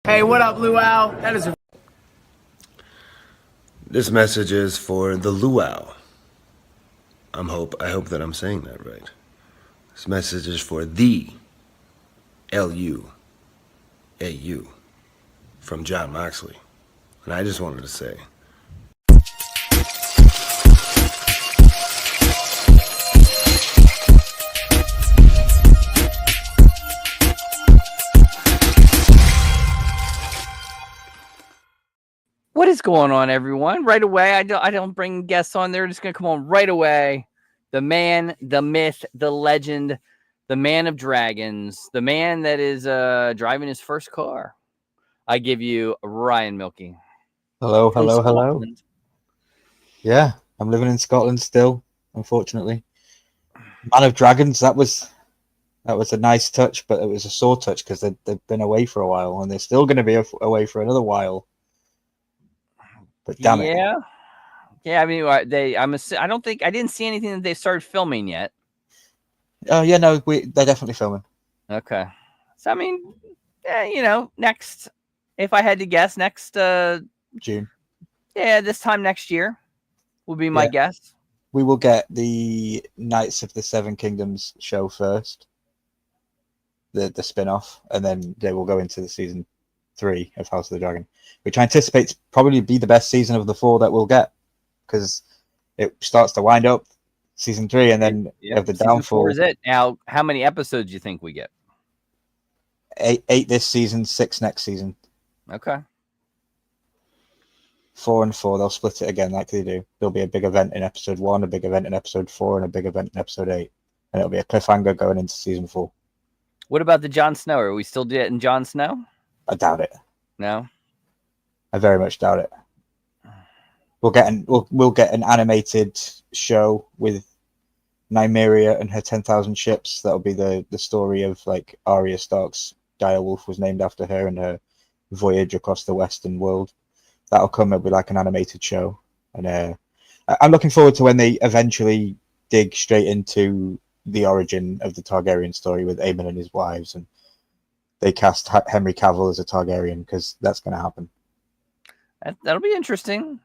Hey, what up, Luau? That is a... This message is for the Luau. I hope that I'm saying that right. This message is for the LUAU from John Moxley. And I just wanted to say, What is going on, everyone? Right away, I don't bring guests on. They're just going to come on right away. The man, the myth, the legend, the man of dragons, the man that is driving his first car. I give you Ryan Milkey. Hello. Scotland. Yeah, I'm living in Scotland still, unfortunately. Man of Dragons, that was a nice touch, but it was a sore touch because they've been away for a while, and they're still going to be away for another while. But damn it. Yeah. I mean, I didn't see anything that they started filming yet. Oh yeah, no, they're definitely filming. Okay, so I mean, next, if I had to guess, next June. Yeah, this time next year would be my guess. We will get the Knights of the Seven Kingdoms show first, the spin-off, and then they will go into the season 3 of House of the Dragon, which I anticipate to probably be the best season of the 4 that we'll get, because it starts to wind up season 3, and then have the downfall. 4 is it now? How many episodes do you think we get? 8 this season, 6 next season. Okay. 4 and 4, they'll split it again like they do. There'll be a big event in episode 1, a big event in episode 4, and a big event in episode 8, and it'll be a cliffhanger going into season 4. What about the Jon Snow? Are we still getting Jon Snow? I doubt it. No, I very much doubt it. We'll get an animated show with Nymeria and her 10,000 ships. That'll be the story of like Arya Stark's direwolf was named after her and her voyage across the Western world. That'll come. It'll be like an animated show, and I'm looking forward to when they eventually dig straight into the origin of the Targaryen story with Aemon and his wives, and they cast Henry Cavill as a Targaryen, because that's going to happen. That'll be interesting.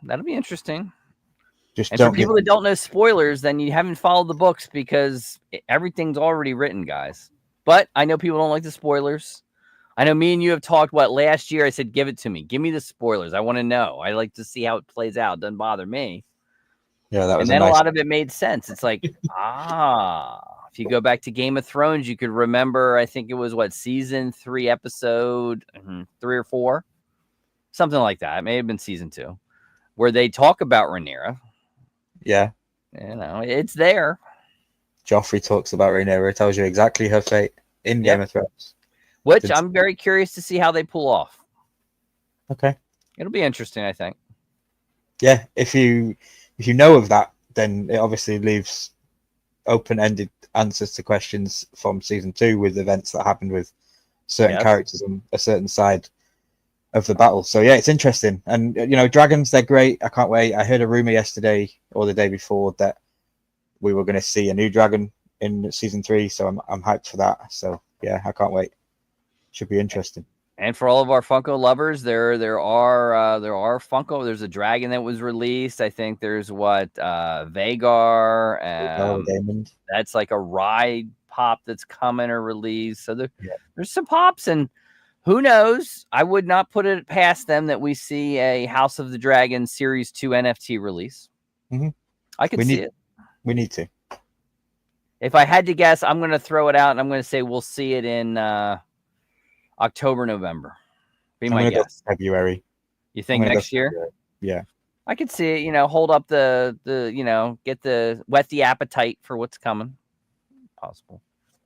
Just and for people that don't know spoilers, then you haven't followed the books, because everything's already written, guys. But I know people don't like the spoilers. I know me and you have talked, last year I said, give it to me. Give me the spoilers. I want to know. I like to see how it plays out. It doesn't bother me. Yeah, that was. And then a lot of it made sense. It's like, if you go back to Game of Thrones, you could remember, I think it was season 3, episode 3 or 4, something like that. It may have been season 2, where they talk about Rhaenyra. Yeah. It's there. Joffrey talks about Rhaenyra. It tells you exactly her fate in Game of Thrones. Which I'm very curious to see how they pull off. Okay. It'll be interesting, I think. Yeah, if you know of that, then it obviously leaves open-ended answers to questions from season 2 with events that happened with certain characters on a certain side of the battle. So yeah, it's interesting. And dragons, they're great. I can't wait. I heard a rumor yesterday or the day before that we were going to see a new dragon in season 3, so I'm hyped for that. So yeah, I can't wait. Should be interesting. And for all of our Funko lovers, there are Funko. There's a dragon that was released. I think there's Vagar. That's like a ride pop that's coming or released. So there's some pops, and who knows? I would not put it past them that we see a House of the Dragon Series 2 NFT release. Mm-hmm. I could see it. We need to. If I had to guess, I'm going to throw it out, and I'm going to say we'll see it in October, November. Be my guess. February. You think next year? Yeah. I could see it, hold up whet the appetite for what's coming. Possible.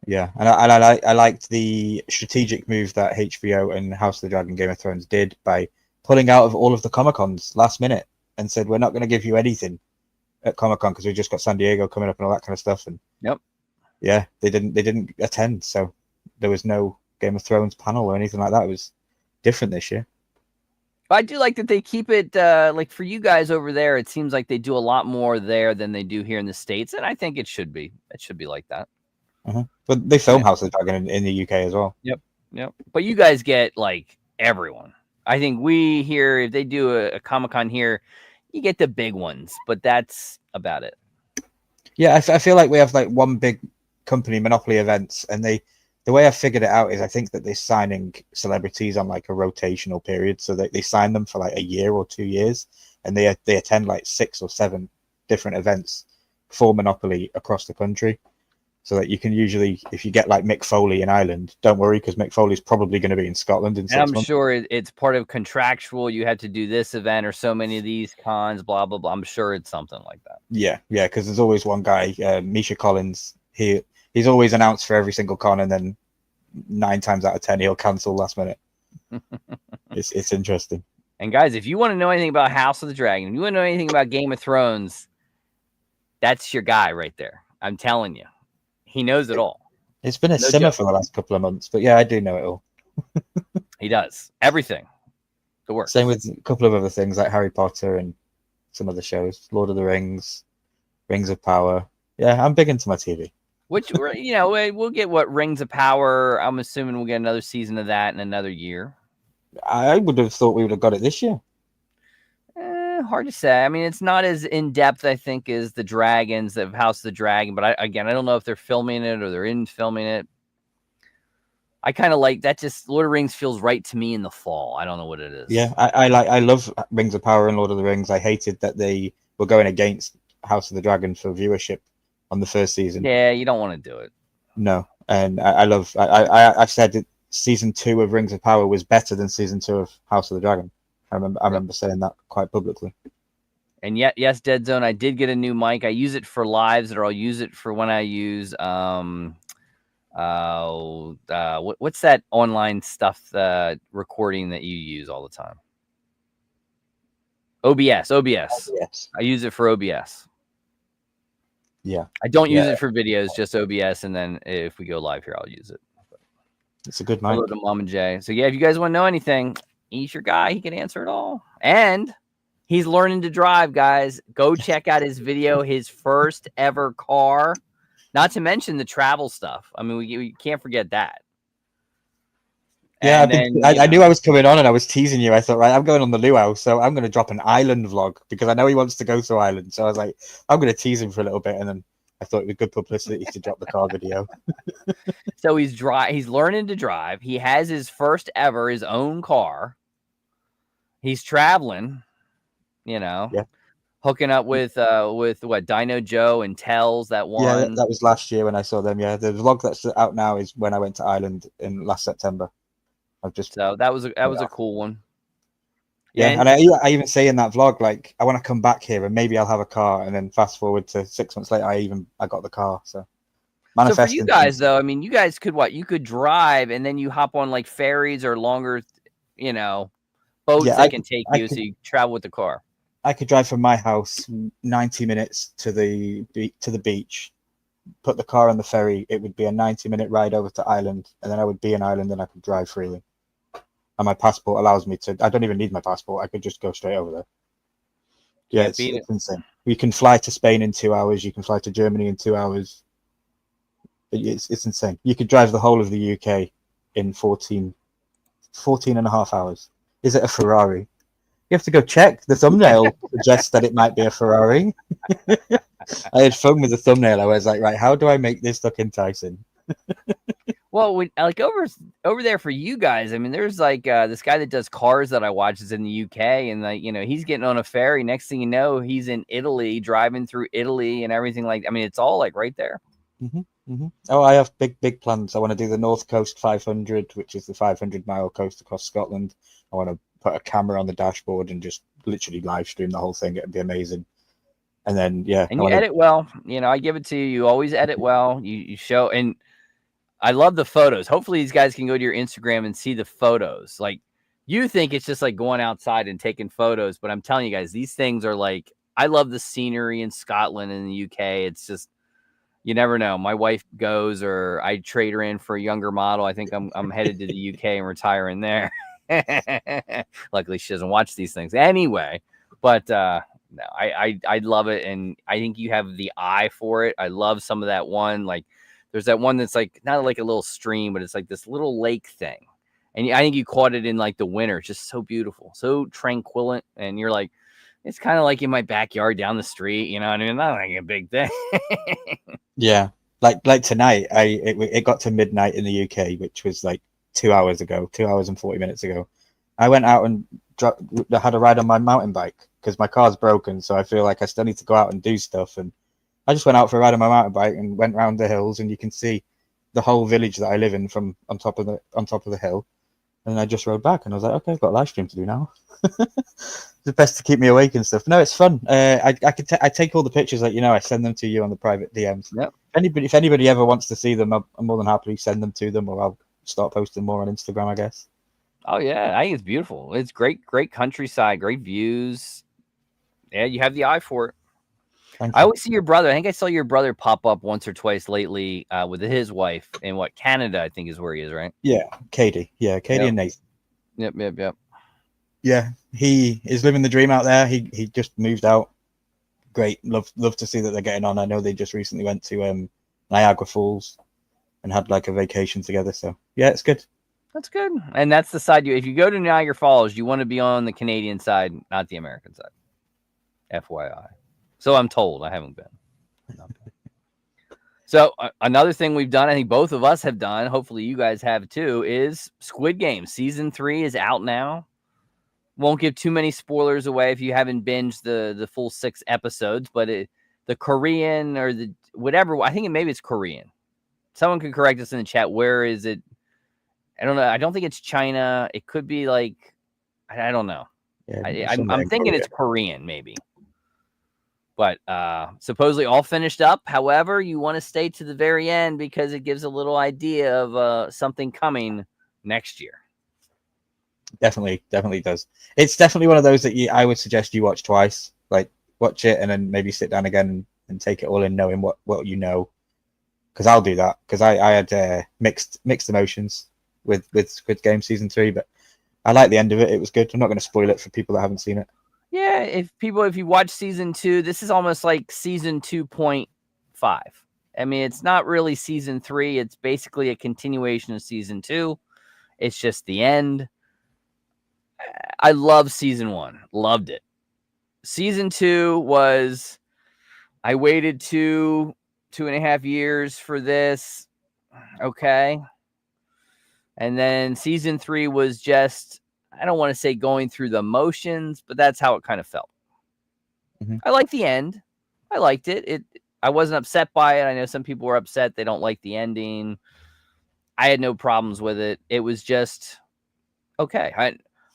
Yeah. And I liked the strategic move that HBO and House of the Dragon Game of Thrones did by pulling out of all of the Comic-Cons last minute and said, we're not going to give you anything at Comic-Con because we just got San Diego coming up and all that kind of stuff. And yeah, they didn't attend. So there was no Game of Thrones panel or anything like that. It was different this year. I do like that they keep it like for you guys over there. It seems like they do a lot more there than they do here in the States, and I think it should be. It should be like that. But they film House of the Dragon in the UK as well. Yep. But you guys get everyone. I think we here, if they do a Comic-Con here, you get the big ones, but that's about it. Yeah, I feel like we have like one big company, Monopoly Events, and the way I figured it out is I think that they're signing celebrities on like a rotational period, so they sign them for like a year or 2 years, and they attend like 6 or 7 different events for Monopoly across the country. So that you can usually, if you get like Mick Foley in Ireland, don't worry, because Mick Foley's probably going to be in Scotland in 6 And I'm months. sure it's part of contractual. You had to do this event or so many of these cons, blah, blah, blah. I'm sure it's something like that. Yeah, because there's always one guy, Misha Collins. He's always announced for every single con, and then 9 times out of 10 he'll cancel last minute. It's interesting. And guys, if you want to know anything about House of the Dragon, if you want to know anything about Game of Thrones, that's your guy right there. I'm telling you. He knows it all. It's been a simmer for the last couple of months, but yeah, I do know it all. He does. Everything. The works. Same with a couple of other things like Harry Potter and some other shows. Lord of the Rings, Rings of Power. Yeah, I'm big into my TV. Which, we'll get Rings of Power. I'm assuming we'll get another season of that in another year. I would have thought we would have got it this year. Hard to say. I mean, it's not as in-depth, I think, as the Dragons of House of the Dragon. But I don't know if they're filming it or they're in filming it. I kind of like that. Just Lord of the Rings feels right to me in the fall. I don't know what it is. Yeah, I love Rings of Power and Lord of the Rings. I hated that they were going against House of the Dragon for viewership on the first season. Yeah, you don't want to do it. No, and I've said that season 2 of Rings of Power was better than season 2 of House of the Dragon. I remember saying that quite publicly. And yet, yes, Dead Zone, I did get a new mic. I use it for lives, or I'll use it for when I use what's that online stuff recording that you use all the time? OBS. Yes. I use it for OBS. Yeah. I don't use it for videos, just OBS, and then if we go live here, I'll use it. It's a good mic. Hello to Mom and Jay. So yeah, if you guys want to know anything, he's your guy. He can answer it all. And he's learning to drive, guys. Go check out his video, his first ever car. Not to mention the travel stuff. I mean, we can't forget that. Yeah, I knew I was coming on and I was teasing you. I thought, right, I'm going on the Luau, so I'm going to drop an island vlog because I know he wants to go to Ireland. So I was like, I'm going to tease him for a little bit, and then I thought it was good publicity to drop the car video. So he's learning to drive. He has his first ever, his own car. He's traveling, hooking up with what, Dino Joe and Tells, that one. Yeah, that was last year when I saw them. Yeah, the vlog that's out now is when I went to Ireland in last September. So that was a cool one. Yeah, and I even say in that vlog, like, I want to come back here and maybe I'll have a car. And then fast forward to 6 months later, I got the car. So for you guys, though, I mean, you guys could you could drive and then you hop on like ferries or longer, boats that can take you, so you travel with the car. I could drive from my house 90 minutes to the beach, put the car on the ferry. It would be a 90-minute ride over to Ireland, and then I would be in Ireland and I could drive freely. And my passport allows me to. I don't even need my passport. I could just go straight over there. Yeah, it's insane. You can fly to Spain in 2 hours. You can fly to Germany in 2 hours. It's insane. You could drive the whole of the UK in 14 and a half hours. Is it a Ferrari? You have to go check. The thumbnail suggests that it might be a Ferrari. I had fun with the thumbnail. I was like, right, how do I make this look enticing? Well, like over there for you guys, I mean, there's like this guy that does cars that I watch is in the UK, and like, he's getting on a ferry. Next thing you know, he's in Italy, driving through Italy and everything. Like, I mean, it's all like right there. Mm-hmm, mm-hmm. Oh, I have big plans. I want to do the North Coast 500, which is the 500-mile coast across Scotland. I want to put a camera on the dashboard and just literally live stream the whole thing. It'd be amazing. And then, and you edit well. I give it to you. You always edit well. You show, and I love the photos. Hopefully these guys can go to your Instagram and see the photos. Like, you think it's just like going outside and taking photos, but I'm telling you guys, these things are like, I love the scenery in Scotland and the UK. It's just, you never know. My wife goes, or I trade her in for a younger model. I think I'm headed to the UK and retiring there. Luckily she doesn't watch these things anyway, but no, I love it, and I think you have the eye for it. I love some of that one. Like, there's that one that's like not like a little stream, but it's like this little lake thing, And I think you caught it in like the winter. It's just so beautiful, so tranquil. And you're like, it's kind of like in my backyard down the street. You know what I mean? Not like a big thing. Yeah, like tonight, it got to midnight in the UK, which was like 2 hours ago, 2 hours and 40 minutes ago. I went out and had a ride on my mountain bike because my car's broken, so I feel like I still need to go out and do stuff. And I just went out for a ride on my mountain bike and went around the hills, and you can see the whole village that I live in from on top of the hill. And I just rode back, and I was like, okay, I've got a live stream to do now. It's best to keep me awake and stuff. No, it's fun. I take all the pictures, like, you know, I send them to you on the private DMs. Yep. If anybody ever wants to see them, I'm more than happy to send them to them, or I'll start posting more on Instagram, I guess. Oh yeah, I think it's beautiful. It's great countryside, great views. Yeah, you have the eye for it. Thank I you. always see your brother. I think I saw your brother pop up once or twice lately with his wife in Canada, I think is where he is, right? Yeah, Katie. Yeah, Katie Yep. and Nathan. Yep. Yeah, he is living the dream out there. He just moved out. Great. Love to see that they're getting on. I know they just recently went to Niagara Falls and had like a vacation together. So yeah, it's good. That's good. And that's the side if you go to Niagara Falls, you want to be on the Canadian side, not the American side. FYI. So I'm told. I haven't been. So another thing we've done, I think both of us have done, hopefully you guys have too, is Squid Game. Season 3 is out now. Won't give too many spoilers away if you haven't binged the full 6 episodes, but the Korean or the whatever, I think maybe it's Korean. Someone can correct us in the chat. Where is it? I don't know. I don't think it's China. It could be like, I don't know. Yeah, I'm thinking it's Korean maybe. But supposedly all finished up. However, you want to stay to the very end because it gives a little idea of something coming next year. Definitely does. It's definitely one of those that I would suggest you watch twice. Like, watch it and then maybe sit down again and take it all in, knowing what you know. Because I'll do that. Because I had mixed emotions with Squid Game season 3, but I like the end of it. It was good. I'm not going to spoil it for people that haven't seen it. Yeah, if you watch season 2, this is almost like season 2.5. I mean, it's not really season 3. It's basically a continuation of season 2. It's just the end. I love season 1. Loved it. Season 2 was, I waited 2.5 years for this. Okay. And then season 3 was just, I don't want to say going through the motions, but that's how it kind of felt. Mm-hmm. I liked the end. I liked it. I wasn't upset by it. I know some people were upset. They don't like the ending. I had no problems with it. It was just okay.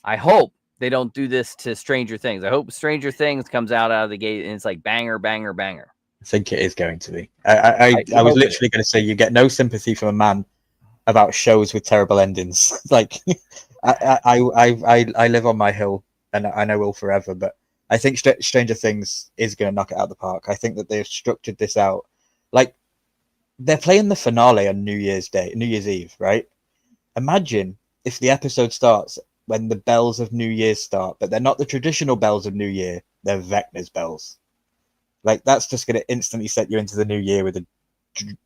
I hope they don't do this to Stranger Things. I hope Stranger Things comes out of the gate and it's like banger, banger, banger. I think it is going to be. I was literally going to say you get no sympathy from a man about shows with terrible endings. Like, I live on my hill and I will forever, but I think Stranger Things is going to knock it out of the park. I think that they've structured this out. Like, they're playing the finale on New Year's Eve, right? Imagine if the episode starts when the bells of New Year's start, but they're not the traditional bells of New Year, they're Vecna's bells. Like, that's just going to instantly set you into the new year with a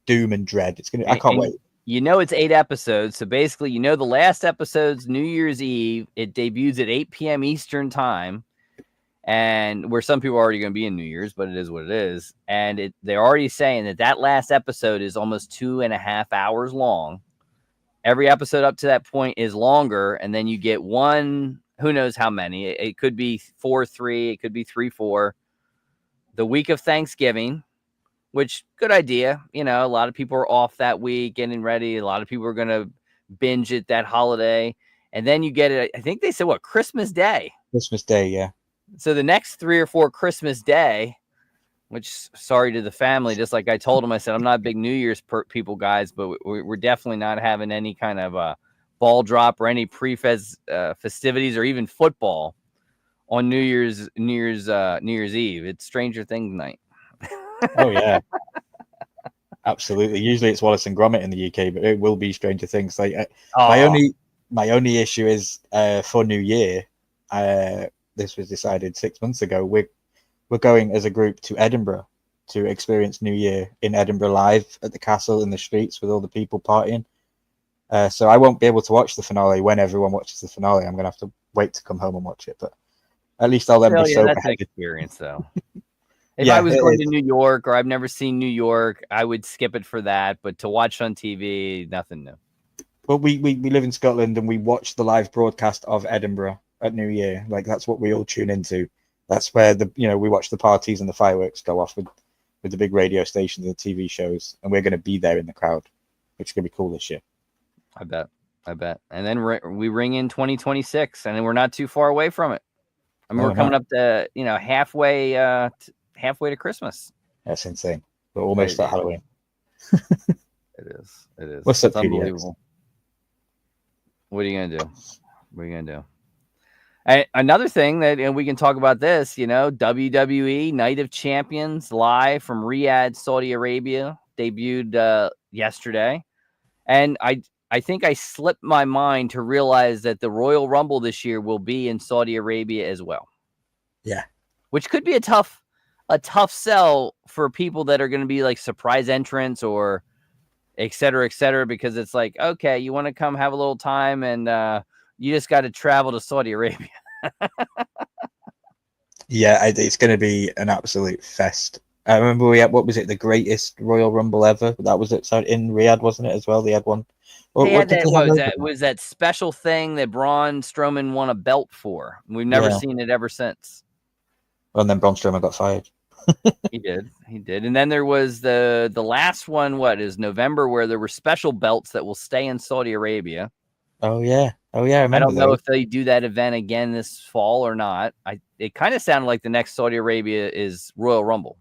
doom and dread. I can't wait. You know, it's 8 episodes. So basically, you know, the last episode's New Year's Eve. It debuts at 8 p.m. Eastern time. And where some people are already going to be in New Year's, but it is what it is. And they're already saying that last episode is almost 2.5 hours long. Every episode up to that point is longer. And then you get one, who knows how many. It could be 4-3. It could be 3-4. The week of Thanksgiving, which good idea. You know, a lot of people are off that week, getting ready. A lot of people are going to binge it that holiday. And then you get it. I think they said Christmas Day. Christmas Day, yeah. So the next 3 or 4 Christmas Day, which sorry to the family, just like I told them, I said, I'm not a big New Year's people, guys, but we're definitely not having any kind of ball drop or any festivities or even football on New Year's Eve. It's Stranger Things night. Oh yeah, absolutely. Usually it's Wallace and Gromit in the UK, but it will be Stranger Things. Like my only issue is for New Year. This was decided 6 months ago. We're going as a group to Edinburgh to experience New Year in Edinburgh live at the castle in the streets with all the people partying. So I won't be able to watch the finale when everyone watches the finale. I'm going to have to wait to come home and watch it. But at least I'll then be sober. That's an experience, though. If Yeah, I was it going is. to New York or I've never seen New York, I would skip it for that. But to watch on TV, nothing new. Well, we live in Scotland and we watch the live broadcast of Edinburgh at New Year. Like that's what we all tune into. That's where we watch the parties and the fireworks go off with the big radio stations and the TV shows, and we're going to be there in the crowd, which is going to be cool this year. I bet. And then we ring in 2026, and we're not too far away from it. I mean, we're coming up to halfway to Christmas. That's insane. We're almost at Halloween. It is. What's up, it's unbelievable. What are you gonna do? Another thing that we can talk about this, WWE Night of Champions live from Riyadh, Saudi Arabia, debuted yesterday, and I think I slipped my mind to realize that the Royal Rumble this year will be in Saudi Arabia as well. Yeah, which could be a tough sell for people that are going to be like surprise entrants or et cetera, because it's like, okay, you want to come have a little time and you just got to travel to Saudi Arabia. Yeah, it's going to be an absolute fest. I remember we had, what was it, the greatest Royal Rumble ever? That was it in Riyadh, wasn't it, as well? They had one. Was that special thing that Braun Strowman won a belt for? We've never seen it ever since. Well, and then Braun Strowman got fired. He did. And then there was the last one, is November, where there were special belts that will stay in Saudi Arabia. Oh yeah. I remember. I don't know if they do that event again this fall or not. It kind of sounded like the next Saudi Arabia is Royal Rumble.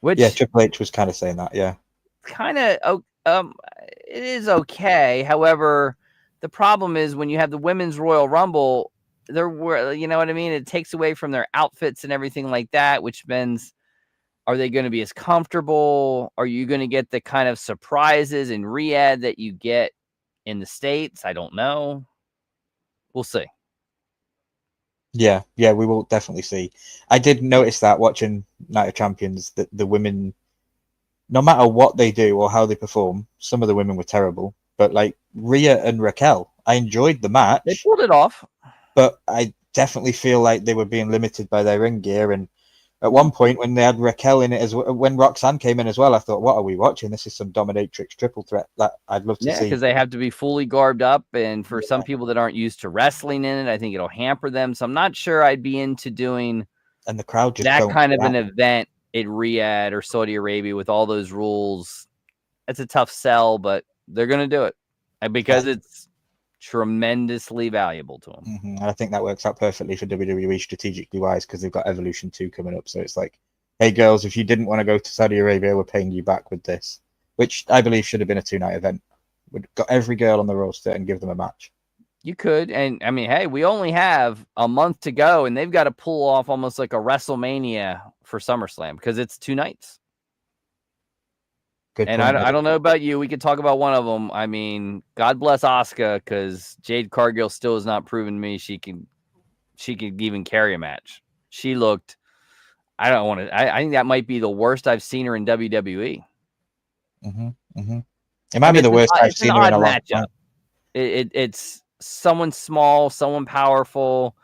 Which Triple H was kind of saying that. Yeah. Kind of. It is okay. However, the problem is when you have the women's Royal Rumble, you know what I mean? It takes away from their outfits and everything like that, which means, are they going to be as comfortable? Are you going to get the kind of surprises in Riyadh that you get in the States? I don't know. We'll see. Yeah, we will definitely see. I did notice that watching Night of Champions that the women, no matter what they do or how they perform, some of the women were terrible. But like Rhea and Raquel, I enjoyed the match. They pulled it off. But I definitely feel like they were being limited by their ring gear. And at one point, when they had Raquel in it when Roxanne came in as well, I thought, what are we watching? This is some dominatrix triple threat that I'd love to see. Yeah, because they have to be fully garbed up. And for some people that aren't used to wrestling in it, I think it'll hamper them. So I'm not sure I'd be into doing and the crowd just that kind of an event in Riyadh or Saudi Arabia with all those rules. It's a tough sell, but they're going to do it because it's tremendously valuable to them. Mm-hmm. And I think that works out perfectly for WWE strategically wise, because they've got Evolution 2 coming up. So it's like, hey girls, if you didn't want to go to Saudi Arabia, we're paying you back with this, which I believe should have been a 2-night event. We'd got every girl on the roster and give them a match. You could, and I mean, hey, we only have a month to go, and they've got to pull off almost like a WrestleMania for SummerSlam because it's 2 nights. Good. And I don't know about you. We could talk about one of them. I mean, God bless Asuka, because Jade Cargill still has not proven to me she can even carry a match. She looked. I don't want to. I think that might be the worst I've seen her in WWE. Mm-hmm. Mm-hmm. It might be the worst I've seen her in a long time. It's someone small, someone powerful,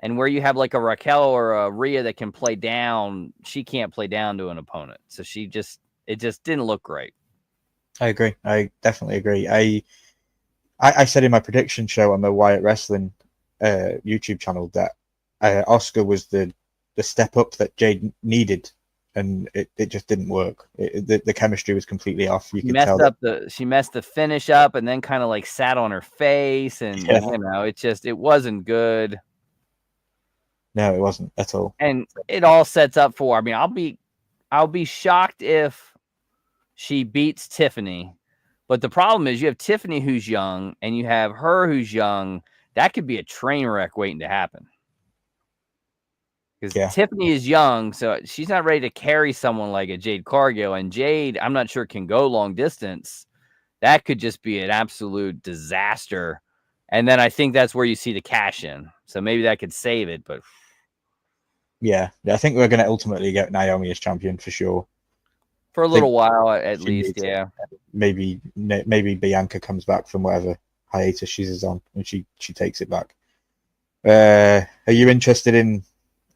and where you have like a Raquel or a Rhea that can play down, she can't play down to an opponent. So it just didn't look great. I agree. I definitely agree. I said in my prediction show on the Wyatt Wrestling YouTube channel that Asuka was the step up that Jade needed, and it just didn't work. The chemistry was completely off. You could tell she messed the finish up, and then kind of like sat on her face, and it wasn't good. No, it wasn't at all. And it all sets up for. I mean, I'll be shocked if she beats Tiffany, but the problem is you have Tiffany who's young, and you have her who's young. That could be a train wreck waiting to happen. Because Tiffany is young, so she's not ready to carry someone like a Jade Cargill. And Jade, I'm not sure, can go long distance. That could just be an absolute disaster. And then I think that's where you see the cash in. So maybe that could save it. But yeah, I think we're going to ultimately get Naomi as champion for sure. for a little while at she least. needs it. Yeah. Maybe Bianca comes back from whatever hiatus she's on and she takes it back. Are you interested in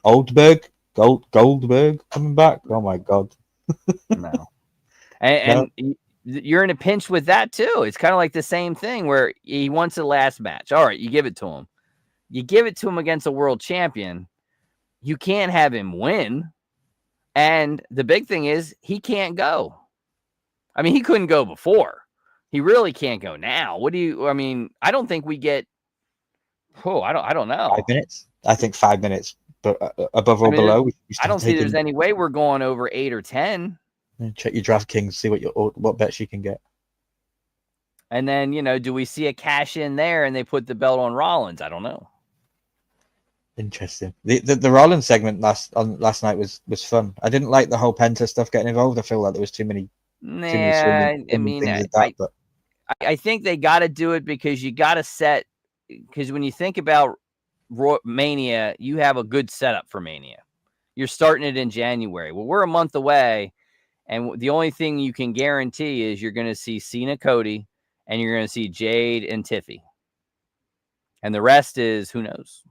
Goldberg coming back? Oh my god. No. And you're in a pinch with that too. It's kind of like the same thing where he wants the last match. All right, you give it to him. You give it to him against a world champion. You can't have him win. And the big thing is he can't go. I mean, he couldn't go before. He really can't go now. I mean, I don't think we get I don't know. 5 minutes? I think 5 minutes, but above or below. I don't see there's any way we're going over 8 or 10. Check your DraftKings, see what bets you can get. And then, do we see a cash in there and they put the belt on Rollins? I don't know. Interesting. The Rollins segment last night was fun. I didn't like the whole Penta stuff getting involved. I feel like there was too many. I think they got to do it because you got to set. Because when you think about Mania, you have a good setup for Mania. You're starting it in January. Well, we're a month away, and the only thing you can guarantee is you're going to see Cena, Cody, and you're going to see Jade and Tiffy, and the rest is who knows.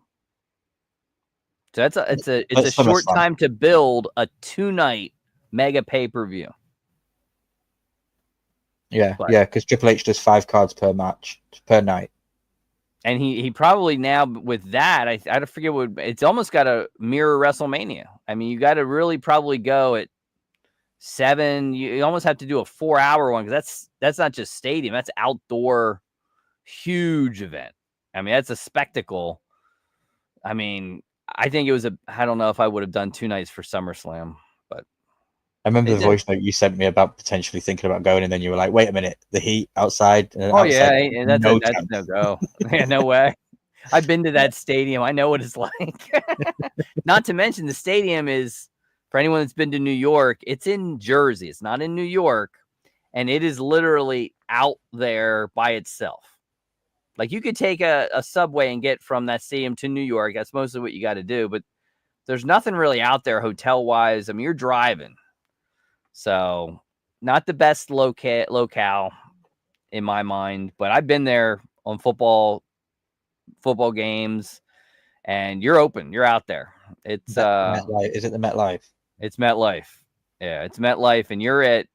So it's a short time to build a 2-night mega pay-per-view. Yeah, because Triple H does 5 cards per night. And he probably now with that, I forget it's almost got to mirror WrestleMania. I mean, you got to really probably go at 7. You almost have to do a 4-hour one because that's not just stadium, that's outdoor, huge event. I mean, that's a spectacle. I mean, I think it was I don't know if I would have done 2 nights for SummerSlam, but I remember the voice note you sent me about potentially thinking about going, and then you were like, "Wait a minute, the heat outside." That's no go. Yeah, no way. I've been to that stadium. I know what it's like. Not to mention the stadium is, for anyone that's been to New York, it's in Jersey. It's not in New York, and it is literally out there by itself. Like you could take a subway and get from that stadium to New York. That's mostly what you got to do, but there's nothing really out there hotel-wise. I mean, you're driving. So not the best locale in my mind, but I've been there on football games, and you're open. You're out there. It's MetLife. Is it the MetLife? It's MetLife. Yeah, it's MetLife, and you're at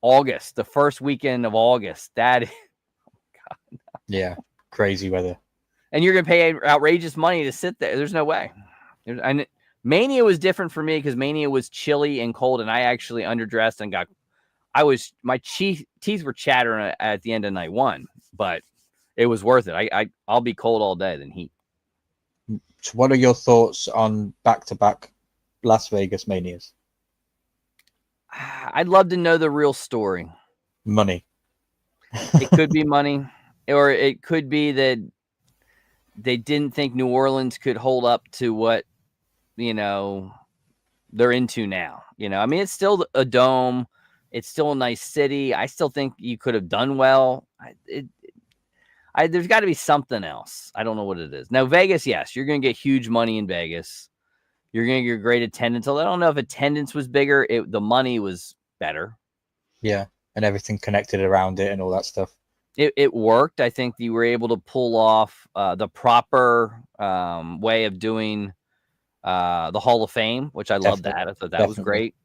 August, the first weekend of August. That is, God, no. Yeah, crazy weather. And you're gonna pay outrageous money to sit there. There's no way. And Mania was different for me because Mania was chilly and cold, and I actually underdressed and my teeth were chattering at the end of night 1, but it was worth it. I'll be cold all day than heat. So what are your thoughts on back-to-back Las Vegas Manias? I'd love to know the real story. Money. It could be money, or it could be that they didn't think New Orleans could hold up to what they're into now. I mean, it's still a dome. It's still a nice city. I still think you could have done well. There's got to be something else. I don't know what it is. Now, Vegas, yes, you're going to get huge money in Vegas. You're going to get great attendance. Although I don't know if attendance was bigger. The money was better. Yeah, and everything connected around it and all that stuff. It worked. I think you were able to pull off the proper way of doing the Hall of Fame, which I love that. I thought that was great.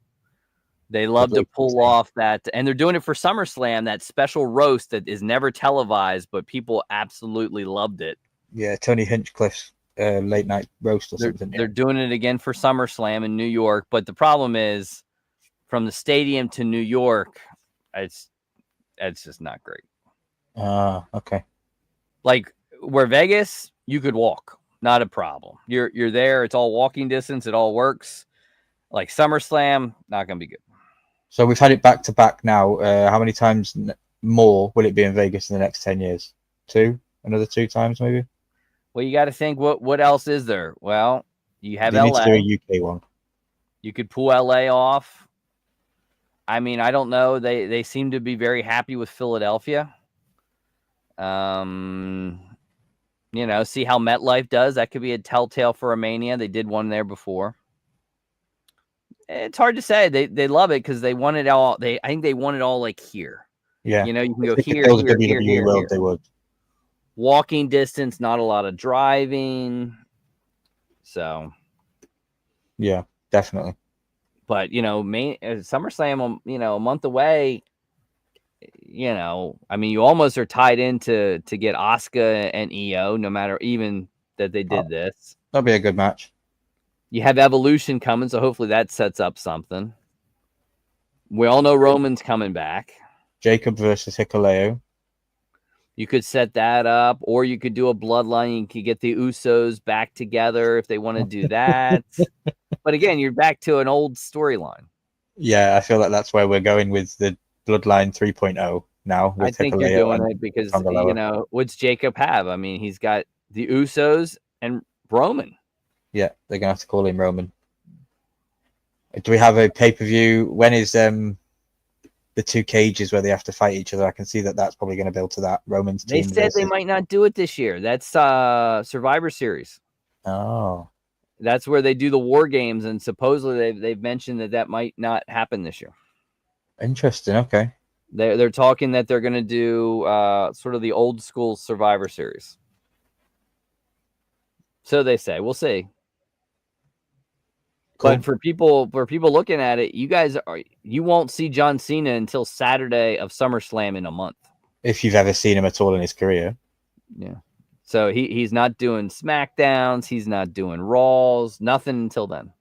They love to pull off that, and they're doing it for SummerSlam, that special roast that is never televised, but people absolutely loved it. Yeah, Tony Hinchcliffe's late night roast or something. They're doing it again for SummerSlam in New York, but the problem is from the stadium to New York, it's just not great. Okay. Like where Vegas, you could walk, not a problem. You're there, it's all walking distance, it all works. Like SummerSlam, not gonna be good. So we've had it back to back now. How many times more will it be in Vegas in the next 10 years? 2? Another 2 times maybe? Well, you got to think what else is there? Well, you have LA. Need to do a UK one. You could pull LA off. I mean, I don't know. They seem to be very happy with Philadelphia. See how MetLife does. That could be a telltale for a Mania. They did one there before. It's hard to say. They love it because they want it all. I think they want it all like here. Yeah. You know, you can If go they could here, build a here, WWE here, world, here. they would. Walking distance, not a lot of driving. So, Yeah, definitely. but you know, SummerSlam, you know, a month away. You know, I mean, you almost are tied into to get Asuka and EO, no matter even that they did this. That'll be a good match. You have Evolution coming, so hopefully that sets up something. We all know Roman's coming back. Jacob versus Hikuleo. You could set that up, or you could do a bloodline. You could get the Usos back together if they want to do that. But again, you're back to an old storyline. Yeah, I feel like that's where we're going with the Bloodline 3.0 now. With I think Hikuleo you're doing and it because, Tanga Loa. you know, what's Jacob have? I mean, he's got the Usos and Roman. Yeah, they're gonna have to call him Roman. Do we have a pay-per-view? When is the two cages where they have to fight each other? I can see that that's probably going to build to that. Roman's They team. said they might not do it this year. That's Survivor Series. Oh, That's where they do the war games, and supposedly they've mentioned that might not happen this year. interesting. Okay. They're talking that they're going to do sort of the old school Survivor Series. So they say. We'll see. Cool. But for people looking at it, you won't see John Cena until Saturday of SummerSlam in a month. If you've ever seen him at all in his career. Yeah. So he's not doing SmackDowns, he's not doing Raws, nothing until then.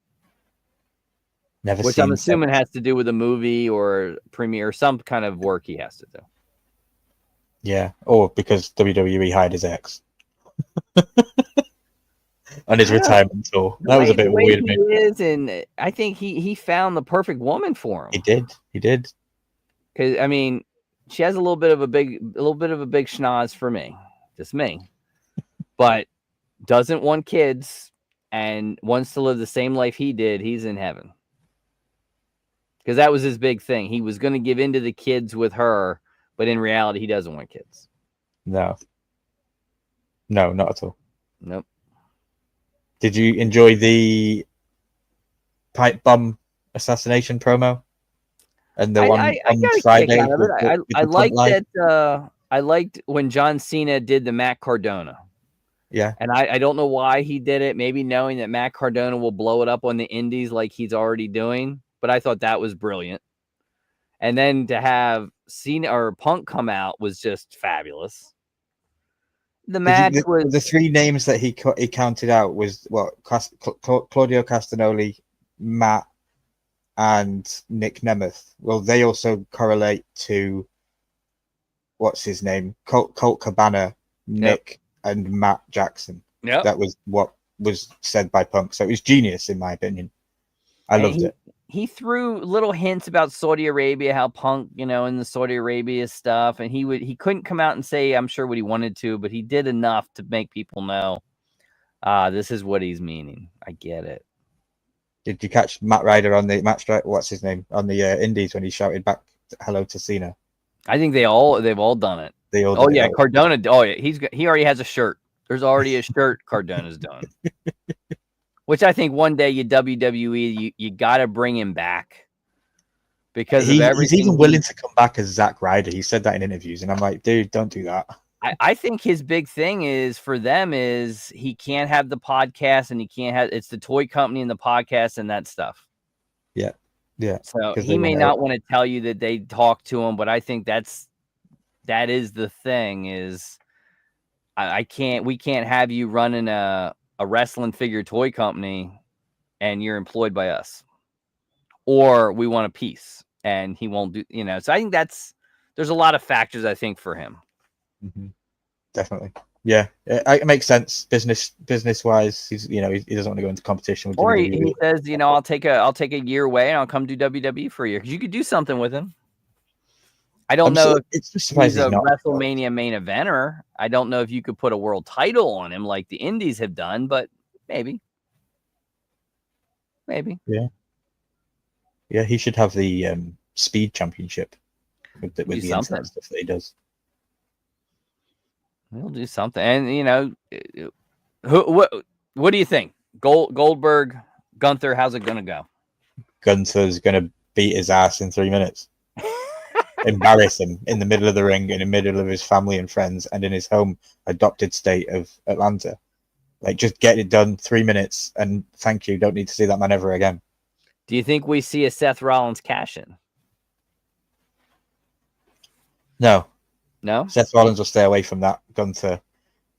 Never Which seen I'm assuming has to do with a movie or premiere, some kind of work he has to do. Yeah, or because WWE hired his ex on his retirement tour. That was a bit of a weird move. Is, and I think he found the perfect woman for him. He did. Because I mean, she has a little bit of a big schnoz for me, just me, but doesn't want kids and wants to live the same life he did. He's in heaven. Because that was his big thing. He was going to give into the kids with her, but in reality, he doesn't want kids. No, not at all. Nope. Did you enjoy the pipe bomb assassination promo? And the one on Friday. I liked that. I liked when John Cena did the Matt Cardona. Yeah. And I don't know why he did it. Maybe knowing that Matt Cardona will blow it up on the indies like he's already doing. But I thought that was brilliant. And then to have Cena or Punk come out was just fabulous. The match was the three names that he counted out was Claudio Castagnoli, Matt, and Nick Nemeth. Well, they also correlate to what's his name, Colt Cabana, Nick, and Matt Jackson. Yeah, that was what was said by Punk. So it was genius, in my opinion. I loved it. He threw little hints about Saudi Arabia, how Punk, in the Saudi Arabia stuff, and he couldn't come out and say, I'm sure, what he wanted to, but he did enough to make people know this is what he's meaning. I get it. Did you catch Matt Ryder on the match? What's his name on the Indies when he shouted back hello to Cena? I think they've all done it. They all. Oh yeah, Cardona. Oh yeah, he already has a shirt. There's already a shirt Cardona's done. Which I think one day WWE, you got to bring him back because of everything. He's even willing to come back as Zack Ryder. He said that in interviews, and I'm like, dude, don't do that. I think his big thing is for them is he can't have the podcast and he can't have it's the toy company and the podcast and that stuff. Yeah. So he may not want to tell you that they talk to him, but I think that is the thing is we can't have you running a wrestling figure toy company and you're employed by us, or we want a piece and he won't do, so I think there's a lot of factors I think for him. Mm-hmm. Definitely. Yeah. It makes sense. Business wise, he doesn't want to go into competition with WWE. He says, I'll take a year away and I'll come do WWE for a year. Cause you could do something with him. I don't know if it's just he's a WrestleMania main eventer. I don't know if you could put a world title on him like the Indies have done, but maybe. Yeah. Yeah, he should have the Speed Championship with the instant stuff that he does. He'll do something, and what do you think? Goldberg, Gunther, how's it gonna go? Gunther's going to beat his ass in 3 minutes. Embarrass him in the middle of the ring, in the middle of his family and friends, and in his home adopted state of Atlanta. Like, just get it done, 3 minutes, and thank you. Don't need to see that man ever again. Do you think we see a Seth Rollins cash in? No. No? Seth Rollins will stay away from that Gunther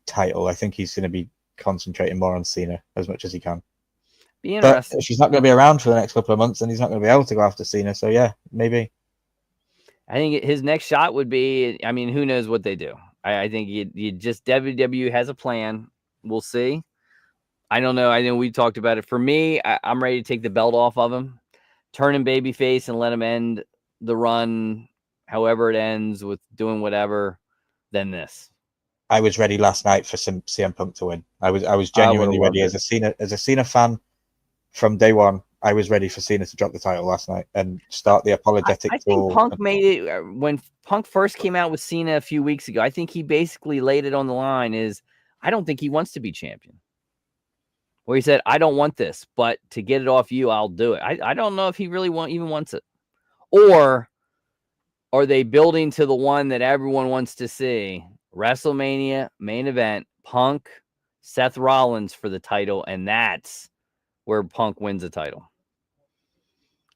title. I think he's going to be concentrating more on Cena as much as he can. Be But interesting. if she's not going to be around for the next couple of months, then he's not going to be able to go after Cena. So, yeah, maybe. I think his next shot would be, I mean, who knows what they do. I think you just, WWE has a plan. We'll see. I don't know. I know we talked about it. For me, I'm ready to take the belt off of him, turn him babyface, and let him end the run however it ends with doing whatever, than this. I was ready last night for some CM Punk to win. I was genuinely ready as a Cena fan from day one. I was ready for Cena to drop the title last night and start the apologetic I tour. think Punk made it when Punk first came out with Cena a few weeks ago. I think he basically laid it on the line is I don't think he wants to be champion. Where he said, I don't want this, but to get it off you, I'll do it. I don't know if he really even wants it. Or are they building to the one that everyone wants to see? WrestleMania main event, Punk, Seth Rollins for the title, and that's where Punk wins the title.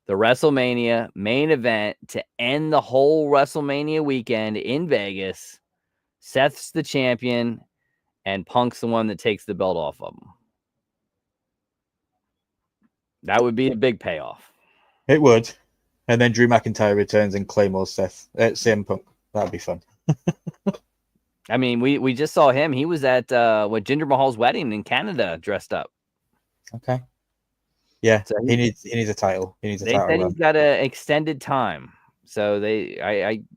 The WrestleMania main event to end the whole WrestleMania weekend in Vegas. Seth's the champion, and Punk's the one that takes the belt off of him. That would be a big payoff. It would. And then Drew McIntyre returns and Claymore CM Punk. That'd be fun. I mean, we just saw him. He was at Jinder Mahal's wedding in Canada dressed up. Okay. Yeah, So he needs a title. He needs a title. They said run. he's got an extended time. So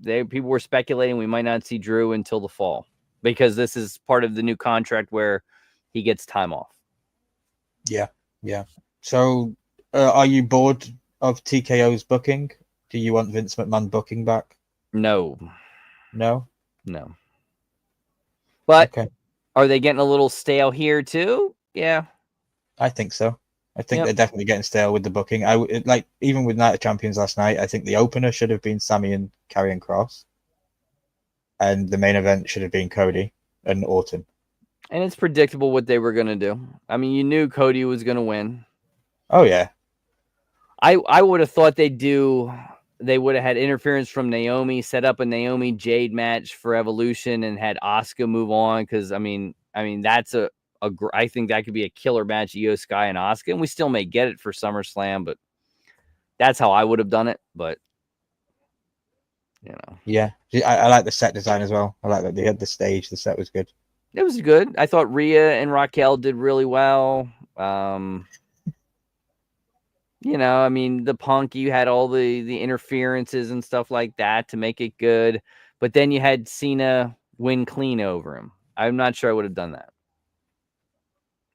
people were speculating we might not see Drew until the fall because this is part of the new contract where he gets time off. Yeah. So, are you bored of TKO's booking? Do you want Vince McMahon booking back? No. But Okay. Are they getting a little stale here too? Yeah. I think so. I think Yep. they're definitely getting stale with the booking. Even with Night of Champions last night, I think the opener should have been Sammy and Karrion Kross, and the main event should have been Cody and Orton. And it's predictable what they were going to do. I mean, you knew Cody was going to win. Oh yeah. I would have thought they would have had interference from Naomi, set up a Naomi Jade match for Evolution, and had Asuka move on because I mean that's I think that could be a killer match, Io Sky and Asuka, and we still may get it for SummerSlam, but that's how I would have done it. But Yeah, I like the set design as well. I like that they had the stage. The set was good. it was good. I thought Rhea and Raquel did really well. I mean, the Punk, you had all the interferences and stuff like that to make it good. But then you had Cena win clean over him. I'm not sure I would have done that.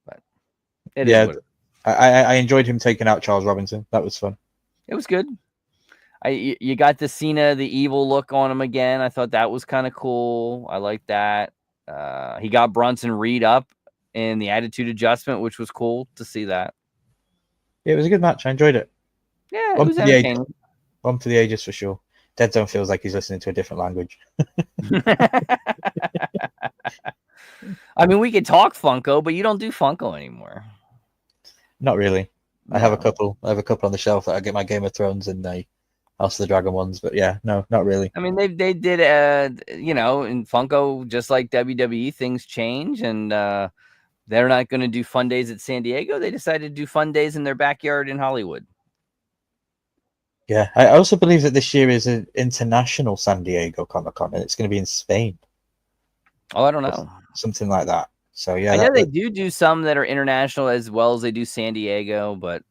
But I enjoyed him taking out Charles Robinson. That was fun. It was good. You got the Cena, the evil look on him again. I thought that was kind of cool. I like that. He got Bronson Reed up in the Attitude Adjustment, which was cool to see that. Yeah, it was a good match. I enjoyed it. Yeah, it was entertaining. One for the ages for sure. Dead Zone feels like he's listening to a different language. I mean, we could talk Funko, but you don't do Funko anymore. Not really. No. I have a couple on the shelf that I get my Game of Thrones and the House of the Dragon ones, but yeah, no, not really. I mean, they did, in Funko, just like WWE, things change, and they're not going to do fun days at San Diego. They decided to do fun days in their backyard in Hollywood. Yeah, I also believe that this year is an international San Diego Comic-Con, and it's going to be in Spain. Oh, I don't know. Something like that. So, yeah. I know they do some that are international as well as they do San Diego, but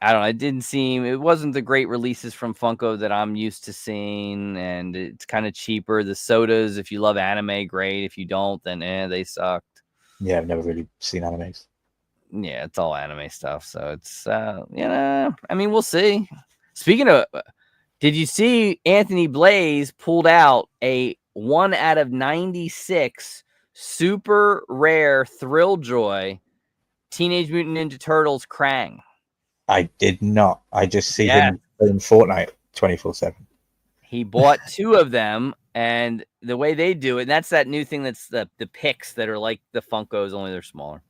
I don't know. It wasn't the great releases from Funko that I'm used to seeing, and it's kind of cheaper. The sodas, if you love anime, great. If you don't, then they sucked. Yeah, I've never really seen animes. Yeah, it's all anime stuff. So it's, I mean, we'll see. Speaking of, did you see Anthony Blaze pulled out a 1 out of 96 super rare Thrill Joy Teenage Mutant Ninja Turtles Krang? I did not. I just see Yeah. him playing Fortnite 24/7. He bought 2 of them, and the way they do it, and that's that new thing that's the picks that are like the Funkos, only they're smaller.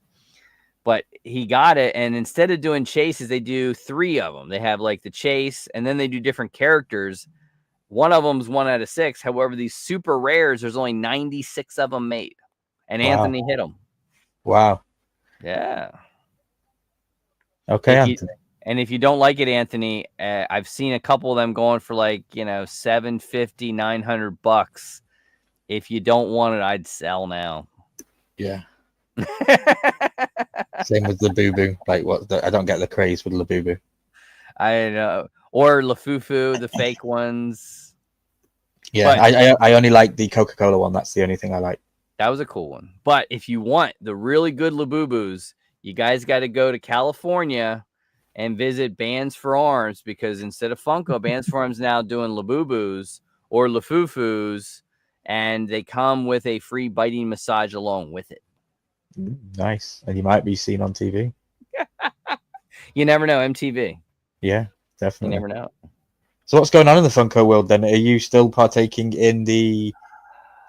But he got it, and instead of doing chases, they do 3 of them. They have like the chase, and then they do different characters. One of them's 1 out of 6. However, these super rares, there's only 96 of them made, and Wow. Anthony hit them. Wow. Yeah. Okay, If you, Anthony. and if you don't like it, Anthony, I've seen a couple of them going for like, $750, $900. If you don't want it, I'd sell now. Yeah. Same with Labubu. Like, I don't get the craze with Labubu. I know. Or Lafufu, the fake ones. Yeah, But I only like the Coca-Cola one. That's the only thing I like. that was a cool one. But if you want the really good Labubus, you guys got to go to California and visit Bands for Arms, because instead of Funko, Bands for Arms now doing Labubus or Lafufus, and they come with a free biting massage along with it. Nice. And you might be seen on TV. You never know, MTV. Yeah, You definitely. never know. So what's going on in the Funko world then? Are you still partaking in the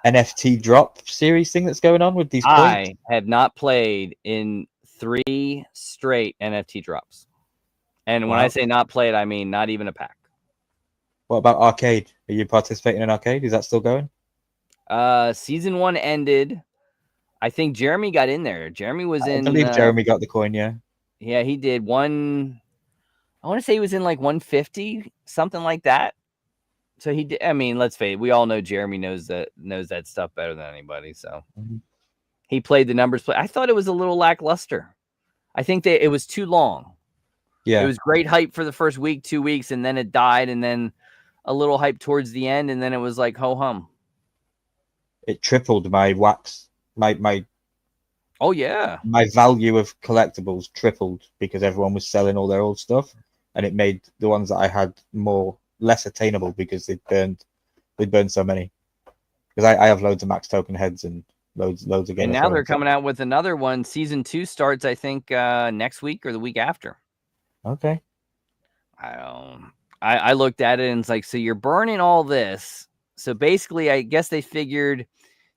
NFT drop series thing that's going on with these coins? I have not played in 3 straight NFT drops. And when I say not played, I mean not even a pack. What about arcade? Are you participating in arcade? Is that still going? Season 1 ended. I think Jeremy got in there. Jeremy was in. I believe Jeremy got the coin, yeah. Yeah, he did one. I want to say he was in like 150, something like that. So he did. I mean, let's face it, we all know Jeremy knows that stuff better than anybody. So he played the numbers play. I thought it was a little lackluster. I think that it was too long. Yeah. It was great hype for the first week, 2 weeks, and then it died, and then a little hype towards the end, and then it was like ho hum. It tripled my wax. My Oh yeah. My value of collectibles tripled because everyone was selling all their old stuff, and it made the ones that I had less attainable because they'd burned so many. Because I have loads of max token heads and loads of games. And now they're coming out with another one. Season 2 starts, I think, next week or the week after. Okay. I looked at it and it's like, so you're burning all this. So basically, I guess they figured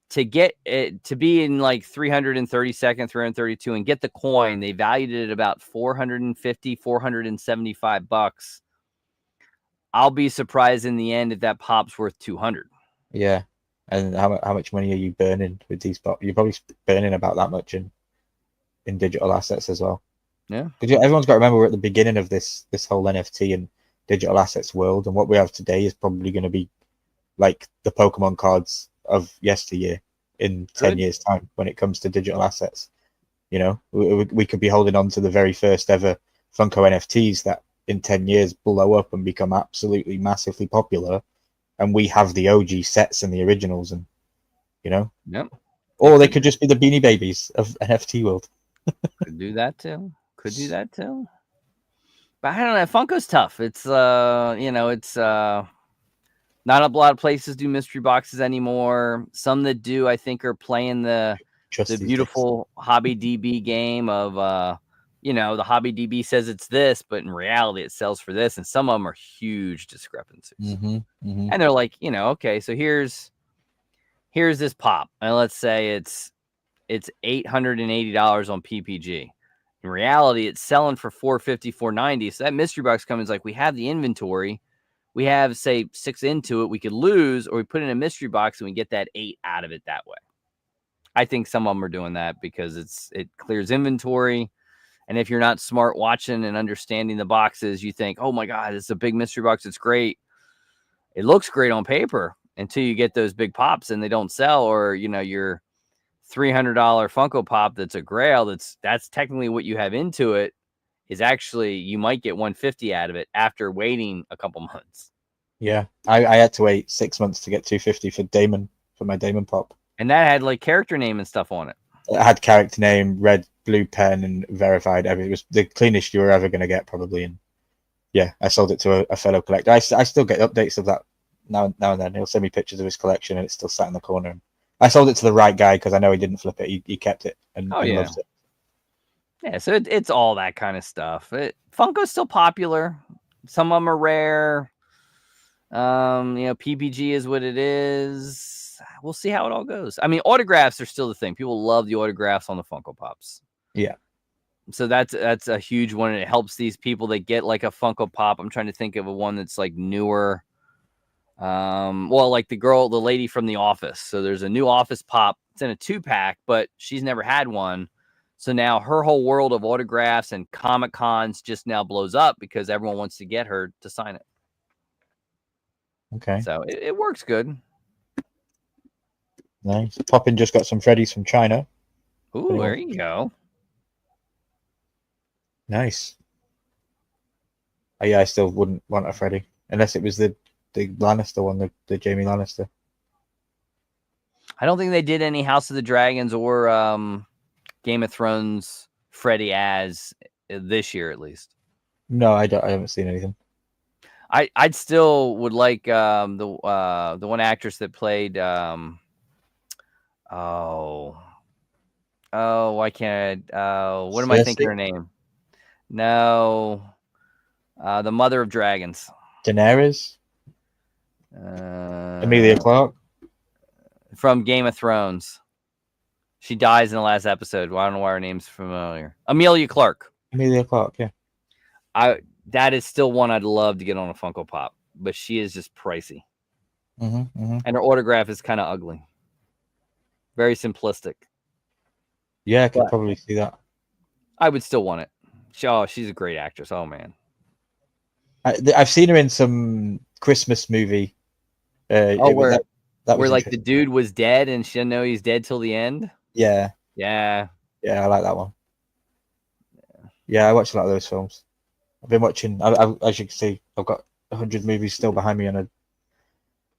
to get it to be in like 332nd, 332 and get the coin, they valued it at about $450, $475. I'll be surprised in the end if that pop's worth 200. Yeah. And how much money are you burning with these pops? You're probably burning about that much in digital assets as well. Yeah. Because everyone's got to remember we're at the beginning of this whole NFT and digital assets world, and what we have today is probably going to be like the Pokemon cards of yesteryear in 10 years' time when it comes to digital assets. You know, we could be holding on to the very first ever Funko NFTs that in 10 years blow up and become absolutely massively popular, and we have the OG sets and the originals, and you know, yep. Or they could just be the Beanie Babies of NFT world. Could do that too. But I don't know. Funko's tough. It's it's not a lot of places do mystery boxes anymore. Some that do, I think, are playing the beautiful Hobby DB game of the Hobby DB says it's this, but in reality it sells for this, and some of them are huge discrepancies. And they're like, okay, so here's this pop, and let's say it's $880 on PPG. In reality, it's selling for $450, $490. So that mystery box comes like, we have the inventory. We have, say, 6 into it. We could lose, or we put in a mystery box and we get that 8 out of it that way. I think some of them are doing that because it clears inventory. And if you're not smart watching and understanding the boxes, you think, oh my God, it's a big mystery box. It's great. It looks great on paper until you get those big pops and they don't sell, or, your $300 Funko Pop that's a grail, that's technically what you have into it, is actually you might get $150 out of it after waiting a couple months. Yeah, I had to wait 6 months to get $250 for my Damon Pop, and that had like character name and stuff on it. It had character name, red, blue pen, and verified. It was the cleanest you were ever going to get, probably. And yeah, I sold it to a fellow collector. I still get updates of that now and then. He'll send me pictures of his collection, and it's still sat in the corner. I sold it to the right guy because I know he didn't flip it. He kept it and loved it. Yeah, so it's all that kind of stuff. Funko's still popular. Some of them are rare. PPG is what it is. We'll see how it all goes. I mean, autographs are still the thing. People love the autographs on the Funko Pops. Yeah. So that's a huge one, and it helps these people that get like a Funko Pop. I'm trying to think of a one that's like newer. Like the lady from The Office. So there's a new Office Pop. It's in a 2-pack, but she's never had one. So now her whole world of autographs and Comic Cons just now blows up because everyone wants to get her to sign it. Okay. So it works good. Nice. Poppin just got some Freddies from China. Ooh, there you go. Nice. Oh, yeah, I still wouldn't want a Freddy unless it was the Lannister one, the Jamie Lannister. I don't think they did any House of the Dragons or Game of Thrones Freddy as this year, at least. No, I haven't seen anything. I'd still would like the one actress that played why can't I what am I thinking her name? No, the Mother of Dragons. Daenerys? Emilia Clarke? From Game of Thrones. She dies in the last episode. Well, I don't know why her name's familiar. Emilia Clarke. Emilia Clarke, yeah. That is still one I'd love to get on a Funko Pop, but she is just pricey. And her autograph is kind of ugly. Very simplistic. Yeah, I could probably see that. I would still want it. She's a great actress. Oh, man. I've seen her in some Christmas movie. Where like the dude was dead and she didn't know he's dead till the end? Yeah. Yeah. Yeah, I like that one. Yeah, I watch a lot of those films. I've been watching, as you can see, I've got 100 movies still behind me on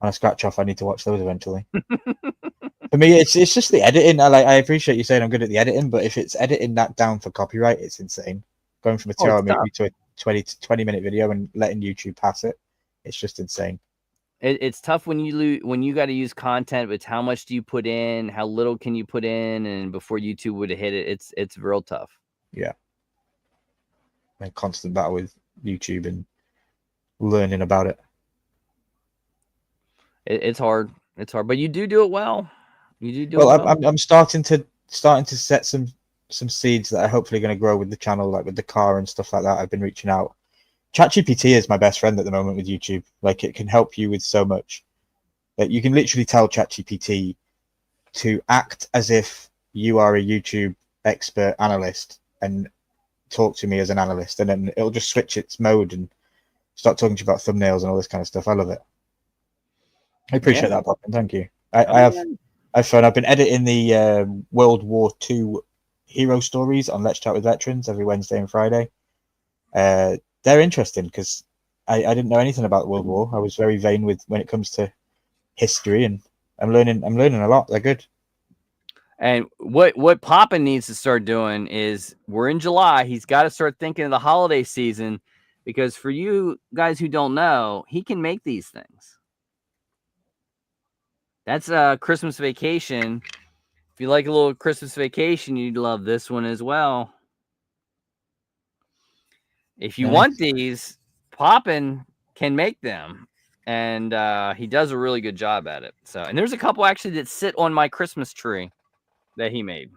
a scratch off. I need to watch those eventually. For me, it's just the editing. I appreciate you saying I'm good at the editing, but if it's editing that down for copyright, it's insane. Going from a 2-hour movie to a 20-minute video and letting YouTube pass it, it's just insane. It's tough when you got to use content, but how much do you put in? How little can you put in? And before YouTube would have hit it, it's real tough. Yeah. And constant battle with YouTube and learning about it. It's hard. It's hard, but you do it well. You do well. It well. I'm starting to set some seeds that are hopefully going to grow with the channel, like with the car and stuff like that. I've been reaching out. ChatGPT is my best friend at the moment with YouTube. Like, it can help you with so much. That you can literally tell ChatGPT to act as if you are a YouTube expert analyst and talk to me as an analyst, and then it'll just switch its mode and start talking to you about thumbnails and all this kind of stuff. I love it. I appreciate that, Bob, and thank you. I have fun. I've been editing the World War II hero stories on Let's Chat with Veterans every Wednesday and Friday. They're interesting because I didn't know anything about World War. I was very vain when it comes to history, and I'm learning a lot. They're good. And what Papa needs to start doing is, we're in July. He's got to start thinking of the holiday season, because for you guys who don't know, he can make these things. That's a Christmas Vacation. If you like a little Christmas Vacation, you'd love this one as well. If you want these, Poppin can make them, and he does a really good job at it. So, and there's a couple actually that sit on my Christmas tree that he made.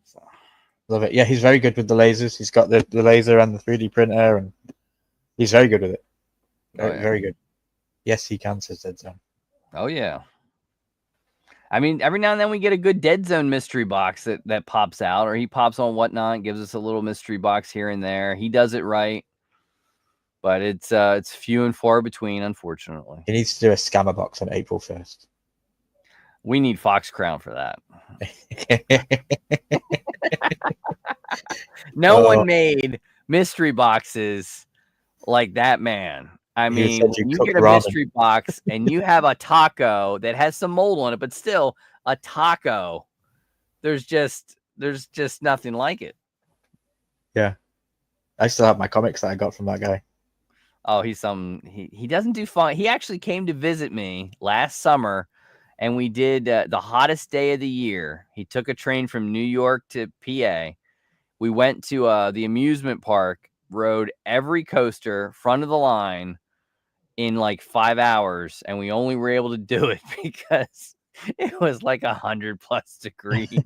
So. Love it. Yeah, he's very good with the lasers. He's got the laser and the 3D printer, and he's very good with it. Very good. Yes, he can, says Dead Zone. Oh, yeah. I mean, every now and then we get a good Dead Zone mystery box that pops out, or he pops on Whatnot, gives us a little mystery box here and there. He does it right, but it's few and far between, unfortunately. He needs to do a scammer box on April 1st. We need Fox Crown for that. No one made mystery boxes like that man. I mean, when you get a mystery box and you have a taco that has some mold on it, but still a taco, there's just nothing like it. Yeah. I still have my comics that I got from that guy. Oh, he doesn't do fun. He actually came to visit me last summer, and we did the hottest day of the year. He took a train from New York to PA. We went to the amusement park, rode every coaster, front of the line, in like 5 hours, and we only were able to do it because it was like 100+ degrees.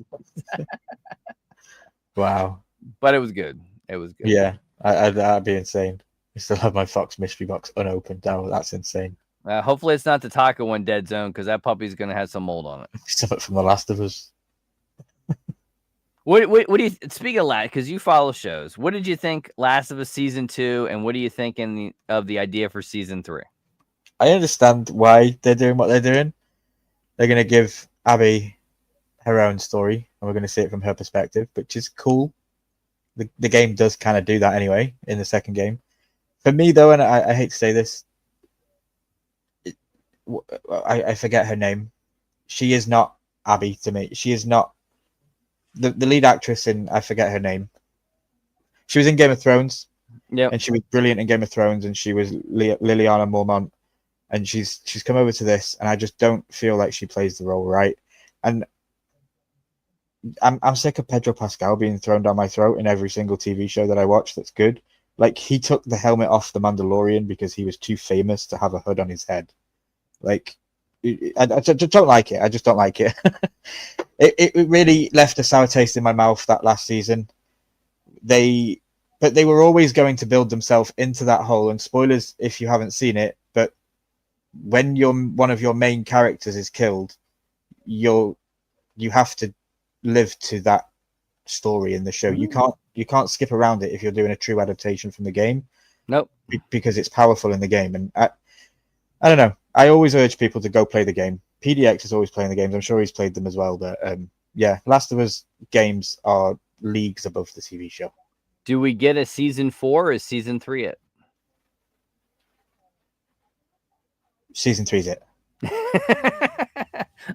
Wow. But it was good. It was good. Yeah, that'd be insane. I still have my Fox mystery box unopened. Oh, that's insane. Hopefully it's not the Taco One Dead Zone, because that puppy's gonna have some mold on it. Something from The Last of Us. What do you speak of that? Because you follow shows. What did you think Last of Us season 2, and what do you think of the idea for season 3? I understand why they're doing what they're doing. They're going to give Abby her own story, and we're going to see it from her perspective, which is cool. The game does kind of do that anyway in the second game. For me, though, and I hate to say this, I forget her name. She is not Abby to me. She is not the lead actress in, I forget her name. She was in Game of Thrones. Yeah, and she was brilliant in Game of Thrones, and she was Liliana Mormont, and she's come over to this, and I just don't feel like she plays the role right. And I'm sick of Pedro Pascal being thrown down my throat in every single TV show that I watch that's good. Like, he took the helmet off The Mandalorian because he was too famous to have a hood on his head. Like, I just don't like it. I just don't like it. It really left a sour taste in my mouth that last season. But they were always going to build themselves into that hole. And spoilers if you haven't seen it, but when one of your main characters is killed, you have to live to that story in the show. You can't skip around it if you're doing a true adaptation from the game. Nope. Because it's powerful in the game. And I don't know. I always urge people to go play the game. PDX is always playing the games. I'm sure he's played them as well. But yeah, Last of Us games are leagues above the TV show. Do we get a season 4 or is season 3 it? Season 3 is it.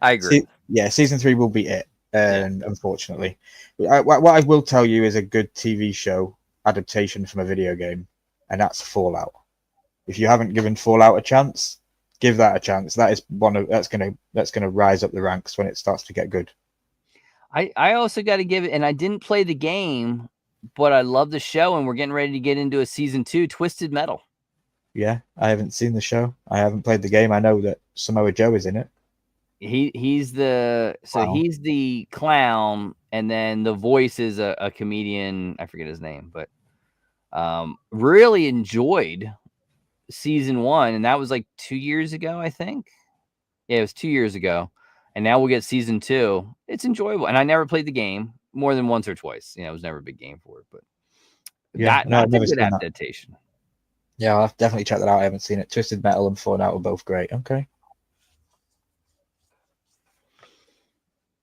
I agree. Season 3 will be it. Unfortunately, what I will tell you is a good TV show adaptation from a video game, and that's Fallout. If you haven't given Fallout a chance, give that a chance. That is that's gonna rise up the ranks when it starts to get good. I also got to give it, and I didn't play the game, but I love the show, and we're getting ready to get into a season 2, Twisted Metal. Yeah, I haven't seen the show. I haven't played the game. I know that Samoa Joe is in it. He's the clown, and then the voice is a comedian. I forget his name, but really enjoyed season 1, and that was like 2 years ago, I think. Yeah, it was 2 years ago, and now we'll get season 2. It's enjoyable, and I never played the game more than once or twice. It was never a big game for it, but yeah, not a good adaptation. Yeah, I'll definitely check that out. I haven't seen it. Twisted Metal and Fallout were both great. Okay.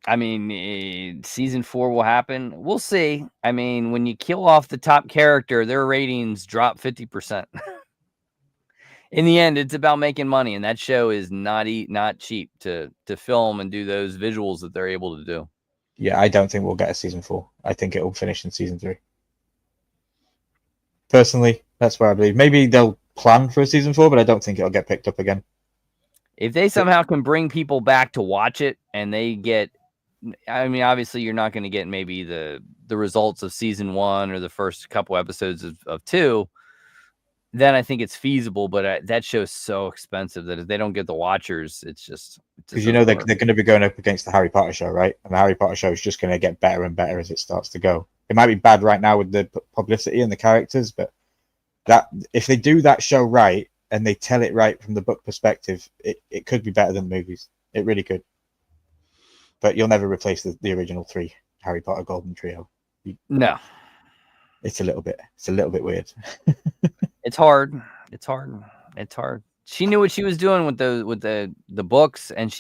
I mean, season 4 will happen. We'll see. I mean, when you kill off the top character, their ratings drop 50%. In the end, it's about making money, and that show is not cheap to film and do those visuals that they're able to do. Yeah, I don't think we'll get a season 4. I think it will finish in season 3. Personally, that's where I believe. Maybe they'll plan for a season 4, but I don't think it'll get picked up again. If they somehow can bring people back to watch it, and they get, I mean, obviously you're not going to get maybe the results of season 1 or the first couple episodes of 2, then I think it's feasible. But that show's so expensive that if they don't get the watchers, it's just because they're going to be going up against the Harry Potter show, right? And the Harry Potter show is just going to get better and better as it starts to go. It might be bad right now with the publicity and the characters, but that if they do that show right and they tell it right from the book perspective, it could be better than the movies. It really could. But you'll never replace the original 3 Harry Potter Golden Trio. No. It's a little bit weird. It's hard. She knew what she was doing with the books, and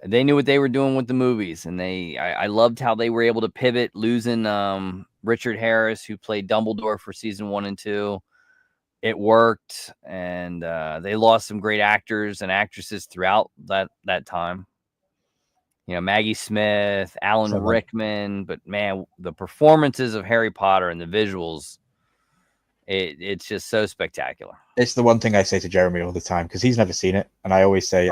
they knew what they were doing with the movies, and I loved how they were able to pivot, losing Richard Harris, who played Dumbledore for season 1 and 2. It worked, and they lost some great actors and actresses throughout that time. Maggie Smith, Alan Rickman, but man, the performances of Harry Potter and the visuals, it's just so spectacular. It's the one thing I say to Jeremy all the time, because he's never seen it, and I always say,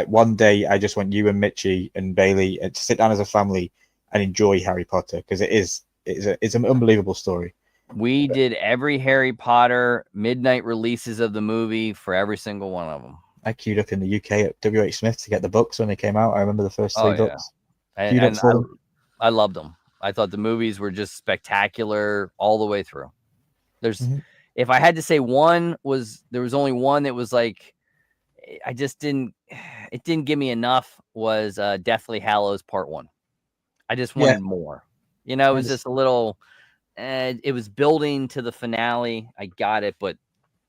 one day I just want you and Mitchie and Bailey to sit down as a family and enjoy Harry Potter, because it is it's an unbelievable story. We did every Harry Potter midnight releases of the movie for every single one of them. I queued up in the UK at WH Smith to get the books when they came out. I remember the first three books. And I loved them. I thought the movies were just spectacular all the way through. If I had to say there was only one that was like, it didn't give me enough, was Deathly Hallows Part 1. I just wanted more. It was just a little, it was building to the finale. I got it, but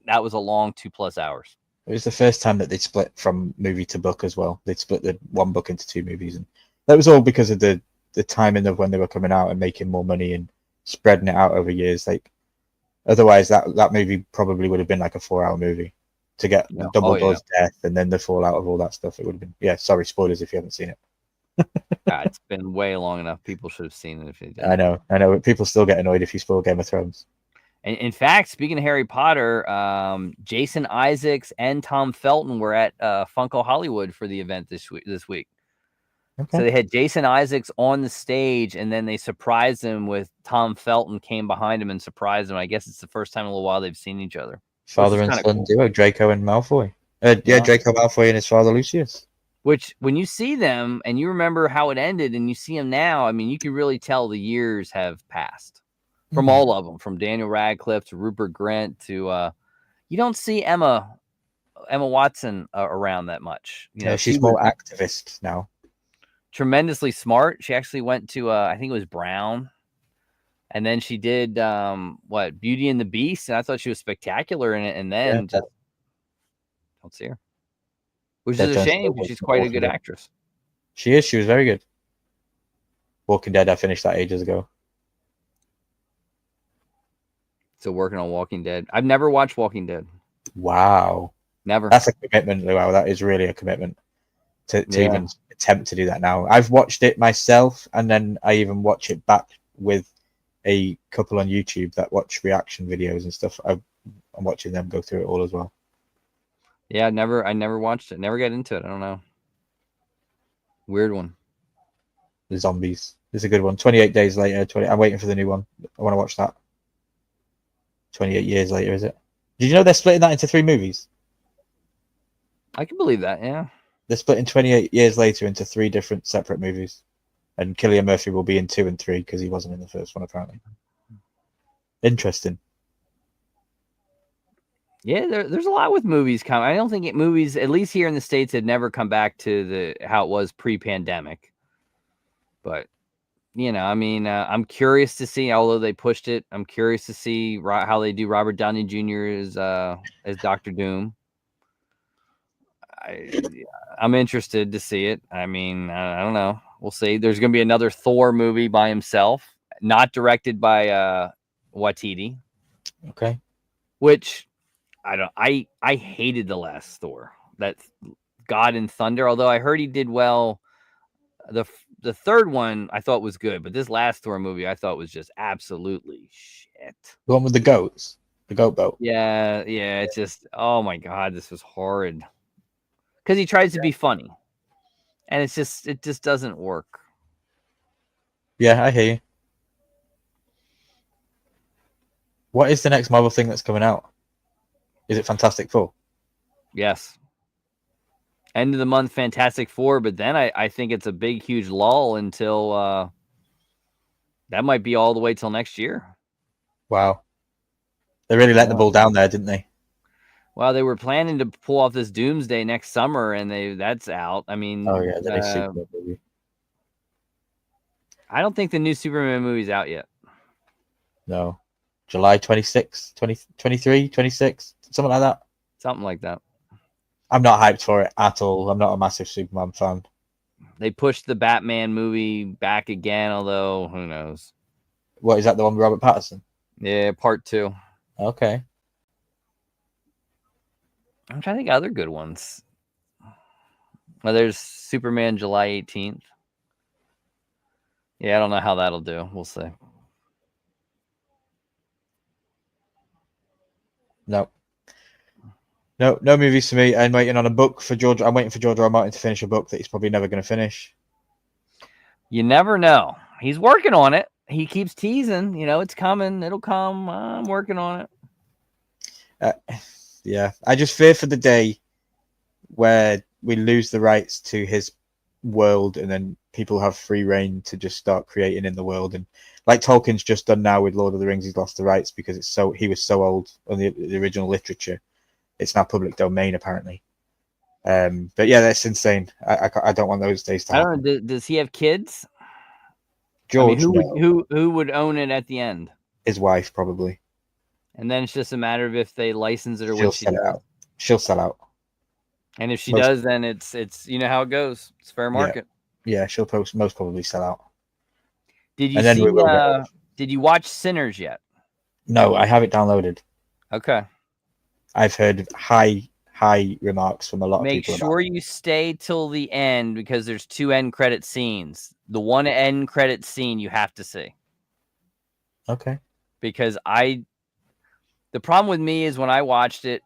that was a long 2+ hours. It was the first time that they'd split from movie to book as well. They'd split the one book into 2 movies, and that was all because of the timing of when they were coming out and making more money and spreading it out over years. Like, otherwise that movie probably would have been like a 4-hour movie to get Dumbledore's death and then the fallout of all that stuff. It would have been, sorry, spoilers if you haven't seen it. It's been way long enough. People should have seen it if they did. I know. People still get annoyed if you spoil Game of Thrones. And in fact, speaking of Harry Potter, Jason Isaacs and Tom Felton were at Funko Hollywood for the event this week. Okay. So they had Jason Isaacs on the stage, and then they surprised him with Tom Felton came behind him and surprised him. I guess it's the first time in a little while they've seen each other. Father and son duo, Draco and Malfoy. Draco Malfoy and his father Lucius. Which, when you see them and you remember how it ended and you see them now, I mean, you can really tell the years have passed from all of them, from Daniel Radcliffe to Rupert Grint to, you don't see Emma Watson around that much. She's more activist now. Tremendously smart. She actually went to, I think it was Brown. And then she did, Beauty and the Beast. And I thought she was spectacular in it. And then don't see her. Which is a shame, because she's quite a good actress. She is. She was very good. Walking Dead, I finished that ages ago. Still working on Walking Dead. I've never watched Walking Dead. Wow. Never. That's a commitment, Luau. That is really a commitment to even attempt to do that now. I've watched it myself, and then I even watch it back with a couple on YouTube that watch reaction videos and stuff. I'm watching them go through it all as well. Yeah, I never watched it. Never got into it. I don't know. Weird one. The zombies. It's a good one. 28 days later. I'm waiting for the new one. I want to watch that. 28 years later, is it? Did you know they're splitting that into 3 movies? I can believe that, yeah. They're splitting 28 years later into 3 different separate movies. And Cillian Murphy will be in 2 and 3 because he wasn't in the first one, apparently. Interesting. Yeah, there's a lot with movies coming. I don't think movies, at least here in the States, had never come back to how it was pre-pandemic. But, I'm curious to see, although they pushed it, I'm curious to see how they do Robert Downey Jr. as Dr. Doom. I'm interested to see it. I mean, I don't know. We'll see. There's going to be another Thor movie by himself, not directed by Waititi. Okay. Which... I hated the last Thor, that God and Thunder, although I heard he did well. The third one I thought was good, but this last Thor movie I thought was just absolutely shit. The one with the goats, the goat boat. Yeah, it's just, oh my God, this was horrid. Because he tries to be funny, and it just doesn't work. Yeah, I hear you. What is the next Marvel thing that's coming out? Is it Fantastic Four? Yes. End of the month, Fantastic Four, but then I think it's a big, huge lull until that might be all the way till next year. Wow. They really let the ball down there, didn't they? Well, they were planning to pull off this Doomsday next summer, and that's out. I mean, oh yeah, that is Superman movie. I don't think the new Superman movie's out yet. No. July 26, 23, 26, something like that. Something like that. I'm not hyped for it at all. I'm not a massive Superman fan. They pushed the Batman movie back again, although who knows. What, is that the one with Robert Pattinson? Yeah, part 2. Okay. I'm trying to think of other good ones. Well, there's Superman July 18th. Yeah, I don't know how that'll do. We'll see. No movies for me. I'm waiting on a book for George. I'm waiting for George R. R. Martin to finish a book that he's probably never going to finish. You never know. He's working on it. he keeps teasing. You know, it's coming. It'll come. I'm working on it. Yeah, I just fear for the day where we lose the rights to his world, and then people have free reign to just start creating in the world. And like Tolkien's just done now with Lord of the Rings, he's lost the rights because he was so old on the original literature. It's now public domain apparently. But yeah, that's insane. I don't want those days to I happen. don't know. Does he have kids? George, I mean, no. who would own it at the end? His wife probably. And then it's just a matter of if they license it or She'll what she sell it does. out. She'll sell out. And if she Most- does, then it's you know how it goes. It's fair market. Yeah, she'll most probably sell out. Did you And then see? we will get Did you watch Sinners yet? No, I have it downloaded. Okay. I've heard high remarks from a lot of Make people. sure you stay till the end because there's 2 end credit scenes. The one end credit scene you have to see. Okay. Because the problem with me is when I watched it,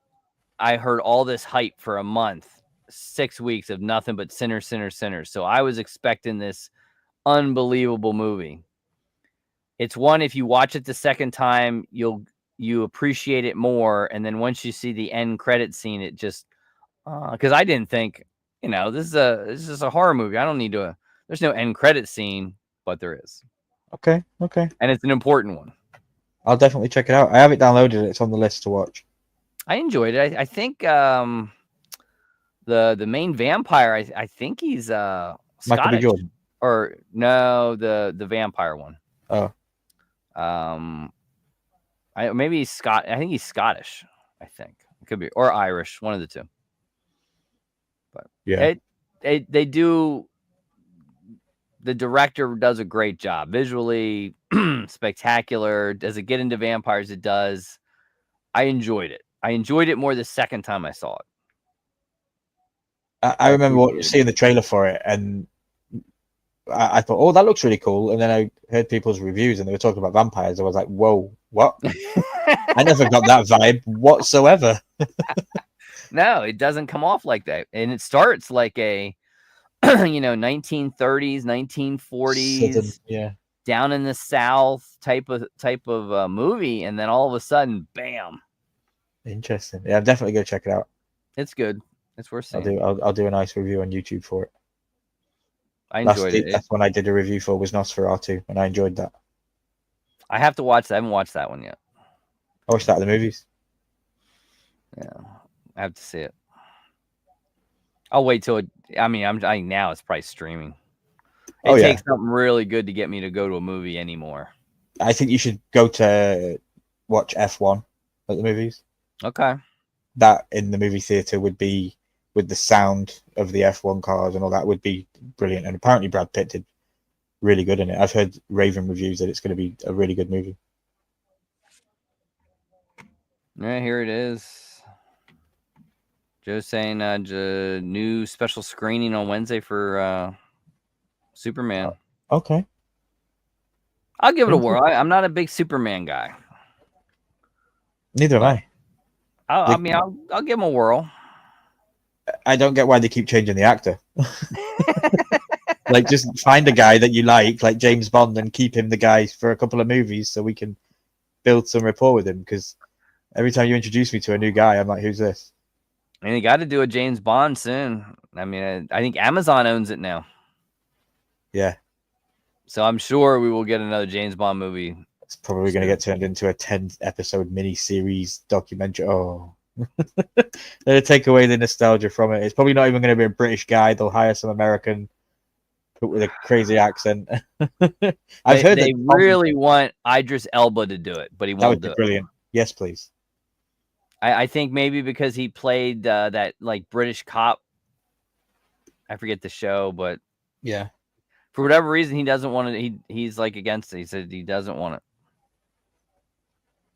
I heard all this hype for a month, 6 weeks of nothing but Sinner. So I was expecting this unbelievable movie. It's one, if you watch it the second time, you appreciate it more. And then once you see the end credit scene, it just, because I didn't think, you know, this is a horror movie. I don't need to, there's no end credit scene, but there is. Okay. And it's an important one. I'll definitely check it out. I have it downloaded. It's on the list to watch. I enjoyed it. I think the main vampire, I think he's Michael Scottish. B. Jordan. Or no, the vampire one. Oh. Maybe he's I think he's Scottish. I think it could be, or Irish, one of the two. But yeah, they do. The director does a great job visually, spectacular. Does it get into vampires? It does. I enjoyed it. I enjoyed it more the second time I saw it. I remember seeing the trailer for it, and I thought, oh, that looks really cool. And then I heard people's reviews, and they were talking about vampires. I was like, whoa, what? I never got that vibe whatsoever. No, it doesn't come off like that. And it starts like a, 1930s, 1940s, Southern, yeah, down in the South type of movie. And then all of a sudden, bam. Interesting. Yeah, I'm definitely going to check it out. It's good. It's worth seeing. I'll do a nice review on YouTube for it. I enjoyed it. That's one I did a review for, was Nosferatu, and I enjoyed that. I have to watch that. I haven't watched that one yet. I watched that at the movies. Yeah, I have to see it. I'll wait till it. I mean, I now it's probably streaming. It takes something really good to get me to go to a movie anymore. I think you should go to watch F1 at the movies. Okay. That in the movie theater would be, with the sound of the F1 cars and all that, would be brilliant. And apparently Brad Pitt did really good in it. I've heard raving reviews that it's going to be a really good movie. Yeah, here it is. Joe's saying new special screening on Wednesday for Superman. Okay. I'll give it a whirl. I'm not a big Superman guy. Neither am I. I'll give him a whirl. I don't get why they keep changing the actor. Like, just find a guy that you like James Bond, and keep him the guy for a couple of movies so we can build some rapport with him. Because every time you introduce me to a new guy, I'm like, who's this? And you got to do a James Bond soon. I mean, I think Amazon owns it now. Yeah. So I'm sure we will get another James Bond movie. It's probably going to get turned into a 10-episode mini-series documentary. Oh. They'll take away the nostalgia from it. It's probably not even going to be a British guy. They'll hire some American with a crazy accent. I've heard they really want Idris Elba to do it, but he won't. That would do be it. brilliant. Yes, please. I think maybe because he played that like British cop. I forget the show, but yeah, for whatever reason he doesn't want it. He's like against it. He said he doesn't want it.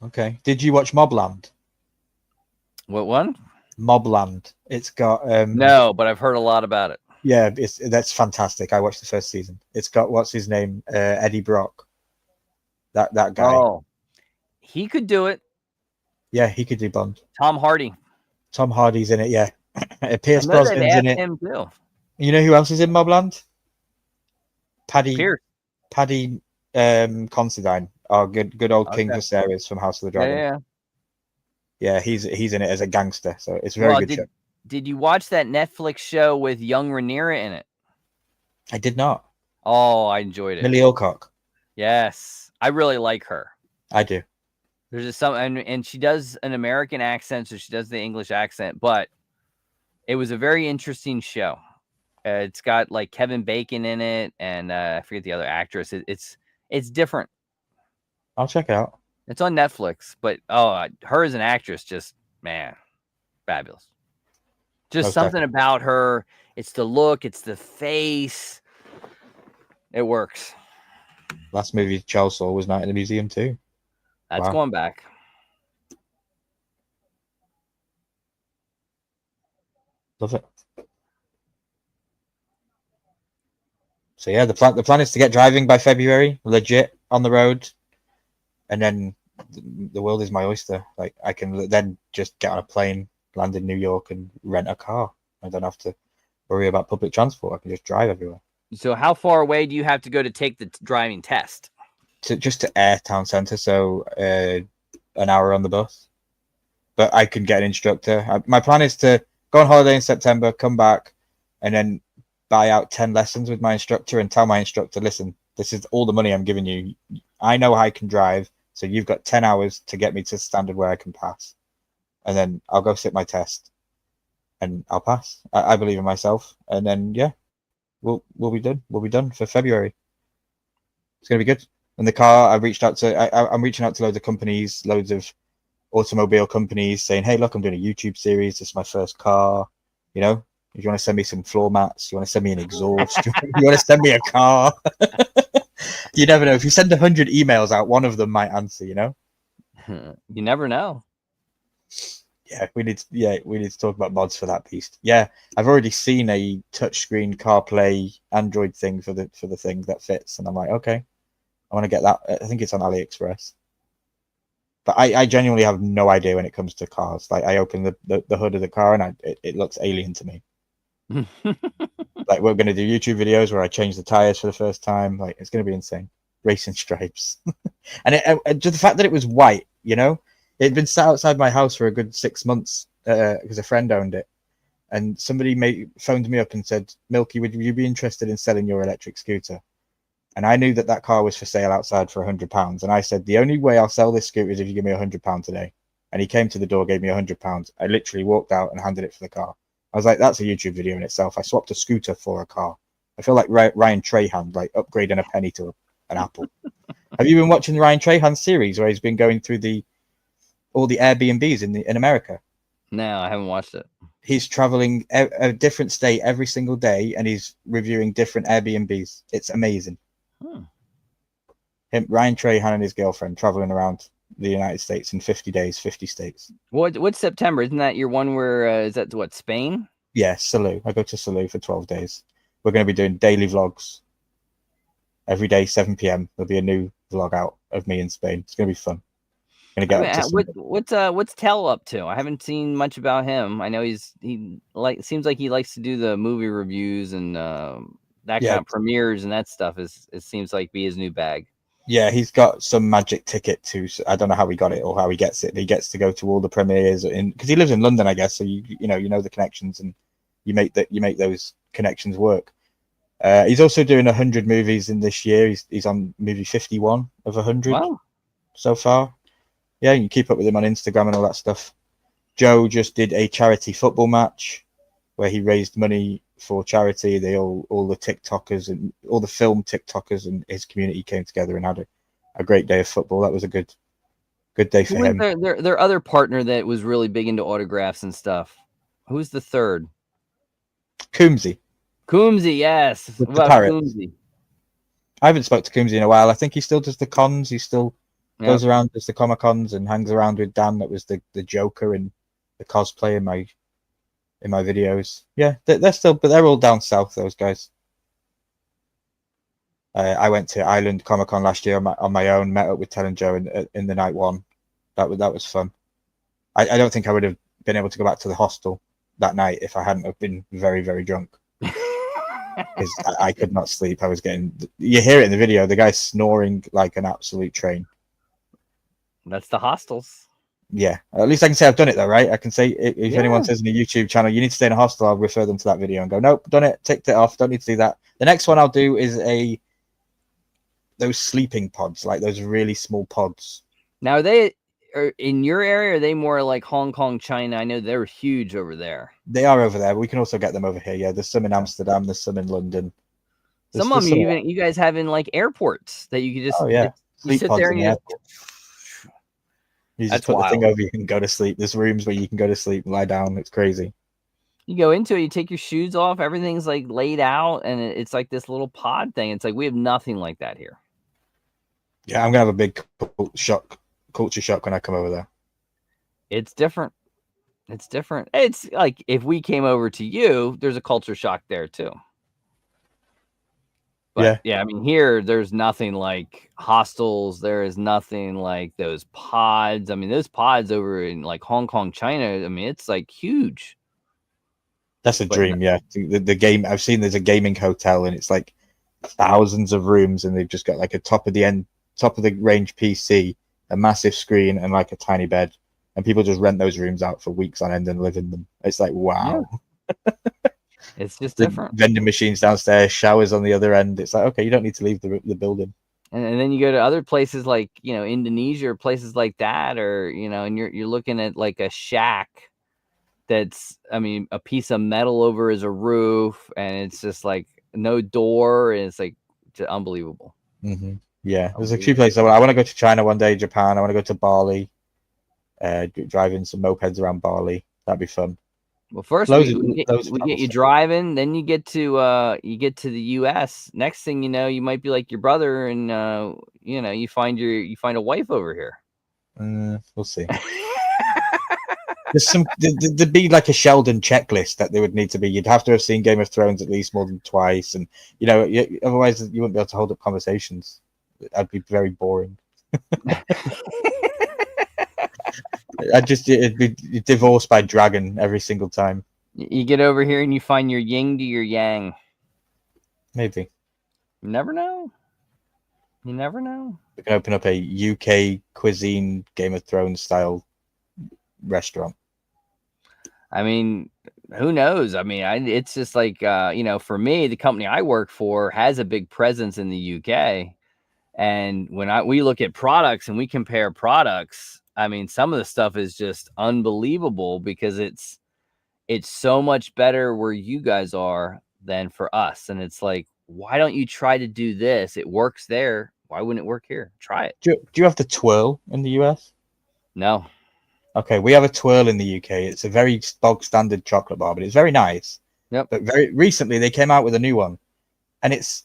Okay. Did you watch Mobland? What one? Mobland. It's got no, but I've heard a lot about it. Yeah, that's fantastic. I watched the first season. It's got, what's his name, Eddie Brock. That guy. Oh, he could do it. Yeah, he could do Bond. Tom Hardy. Tom Hardy's in it. Yeah, Pierce Brosnan's in it. Him too. You know who else is in Mobland? Paddy. Pierce. Paddy Considine, our good old King Okay. Viserys from House of the Yeah, Dragon. yeah. Yeah, he's in it as a gangster, so it's a very Well, good show. did you watch that Netflix show with young Rhaenyra in it? I did not. Oh, I enjoyed it. Millie Alcock. Yes, I really like her. I do. There's just some, and she does an American accent, so she does the English accent, but it was a very interesting show. It's got like Kevin Bacon in it, and I forget the other actress. It's different. I'll check it out. It's on Netflix, but her as an actress, just man, fabulous. Just Most something definitely. about her. It's the look, it's the face. It works. Last movie Charles saw was Night in the Museum too. That's Wow. going back. Love it. So yeah, the plan is to get driving by February, legit on the road, and then the world is my oyster. Like I can then just get on a plane, land in New York, and rent a car. I don't have to worry about public transport. I can just drive everywhere. So how far away do you have to go to take the driving test? Just to Air Town Centre, so an hour on the bus. But I can get an instructor. My plan is to go on holiday in September, come back, and then buy out 10 lessons with my instructor and tell my instructor, listen, this is all the money I'm giving you. I know I can drive, so you've got 10 hours to get me to the standard where I can pass. And then I'll go sit my test and I'll pass. I believe in myself. And then, yeah, we'll be done. We'll be done for February. It's going to be good. And the car, I'm reaching out to loads of companies, loads of automobile companies saying, hey, look, I'm doing a YouTube series. This is my first car. You know, if you want to send me some floor mats, you want to send me an exhaust, you want to send me a car. You never know. If you send 100 emails out, one of them might answer, you know? You never know. Yeah, we need to talk about mods for that beast. Yeah, I've already seen a touchscreen CarPlay Android thing for the thing that fits, and I'm like, okay, I want to get that. I think it's on AliExpress. But I genuinely have no idea when it comes to cars. Like I open the hood of the car and it looks alien to me. Like we're going to do YouTube videos where I change the tires for the first time. Like it's going to be insane. Racing stripes. And just the fact that it was white, you know, it'd been sat outside my house for a good 6 months because a friend owned it. And somebody phoned me up and said, Milky, would you be interested in selling your electric scooter? And I knew that car was for sale outside for £100. And I said, the only way I'll sell this scooter is if you give me £100 today. And he came to the door, gave me £100. I literally walked out and handed it for the car. I was like, that's a YouTube video in itself. I swapped a scooter for a car. I feel like Ryan Trahan, like upgrading a penny to an apple. Have you been watching the Ryan Trahan series where he's been going through all the Airbnbs in America? No, I haven't watched it. He's traveling a different state every single day and he's reviewing different Airbnbs. It's amazing. Ryan Trahan and his girlfriend traveling around the United States in 50 days, 50 states. What's September? Isn't that your one where is that what, Spain? Yeah, Salou. I go to Salou for 12 days. We're going to be doing daily vlogs every day, 7 p.m. There'll be a new vlog out of me in Spain. It's going to be fun. Going to get what's Tell up to? I haven't seen much about him. I know he seems like he likes to do the movie reviews and that kind of premieres and that stuff. It seems like be his new bag. Yeah, he's got some magic ticket to. I don't know how he got it or how he gets it. He gets to go to all the premieres because he lives in London, I guess. So you know the connections and you make those connections work. He's also doing 100 movies in this year. He's on movie 51 of 100 so far. Yeah, you can keep up with him on Instagram and all that stuff. Joe just did a charity football match where he raised money for charity. They all the TikTokers and all the film TikTokers and his community came together and had a great day of football. That was a good day for him. Their other partner that was really big into autographs and stuff. Who's the third? Coombsy, yes. What about Coombsy? I haven't spoke to Coombsy in a while. I think he still does the cons. He still goes around, does the Comic Cons and hangs around with Dan. That was the Joker and the cosplay in my videos. Yeah, they're still, but they're all down south, those guys. I went to Ireland Comic Con last year on my own, met up with Tel and Joe in the night one. That was fun. I don't think I would have been able to go back to the hostel that night if I hadn't have been very, very drunk. because I could not sleep. I was getting. You hear it in the video. The guy's snoring like an absolute train. That's the hostels. Yeah, at least I can say I've done it though, right? I can say if Yeah. anyone says in a YouTube channel, you need to stay in a hostel, I'll refer them to that video and go, nope, done it, ticked it off, don't need to do that. The next one I'll do is those sleeping pods, like those really small pods. Now, are in your area? Are they more like Hong Kong, China? I know they're huge over there. They are over there, but we can also get them over here. Yeah, there's some in Amsterdam, there's some in London. Some of them you guys have in like airports that you could just you sit there and you. You just put the thing over you and go to sleep. There's rooms where you can go to sleep and lie down. It's crazy. You go into it, you take your shoes off, everything's like laid out, and it's like this little pod thing. It's like we have nothing like that here. Yeah, I'm gonna have a big culture shock when I come over there. It's different. It's different. It's like if we came over to you, there's a culture shock there too. But yeah, I mean, here there's nothing like hostels. There is nothing like those pods. I mean, those pods over in like Hong Kong, China. I mean, it's like huge. That's a dream. Yeah, the game I've seen. There's a gaming hotel, and it's like thousands of rooms, and they've just got like a top of the range PC, a massive screen, and like a tiny bed. And people just rent those rooms out for weeks on end and live in them. It's like wow. Yeah. It's just different. Vending machines downstairs, showers on the other end. It's like, okay, you don't need to leave the building. And then you go to other places like, Indonesia or places like that, or, and you're looking at like a shack that's, I mean, a piece of metal over as a roof, and it's just like no door. And it's like just unbelievable. Mm-hmm. Yeah. There's a few places. I want to go to China one day, Japan. I want to go to Bali, driving some mopeds around Bali. That'd be fun. Well, first we get you driving, then you get to the U.S. Next thing you know, you might be like your brother, and you find a wife over here. We'll see. There'd be like a Sheldon checklist that there would need to be. You'd have to have seen Game of Thrones at least more than twice, and otherwise you wouldn't be able to hold up conversations. I'd be very boring. It'd be divorced by dragon every single time. You get over here and you find your yin to your yang. Maybe. You never know. We can open up a UK cuisine Game of Thrones style restaurant. I mean, who knows? I mean, it's just like, for me, the company I work for has a big presence in the UK. And when we look at products and we compare products, I mean, some of the stuff is just unbelievable because it's so much better where you guys are than for us. And it's like, why don't you try to do this? It works there. Why wouldn't it work here? Try it. Do you have the twirl in the US? No. Okay, we have a twirl in the UK. It's a very bog standard chocolate bar, but it's very nice. Yep. But very recently they came out with a new one, and it's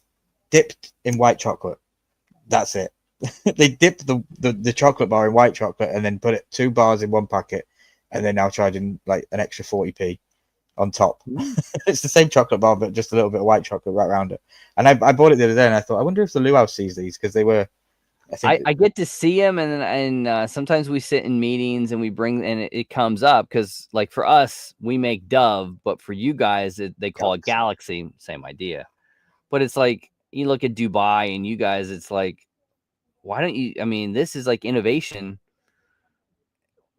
dipped in white chocolate. That's it. They dipped the chocolate bar in white chocolate and then put 2 bars in one packet, and they're now charging like an extra 40p on top. It's the same chocolate bar, but just a little bit of white chocolate right around it. And I bought it the other day, and I thought, I wonder if the Luau sees these, because they were. I get to see them, and sometimes we sit in meetings and we bring, and it comes up because, like, for us, we make Dove, but for you guys, they call it Galaxy. Same idea, but it's like you look at Dubai and you guys, it's like, why don't you? I mean, this is like innovation.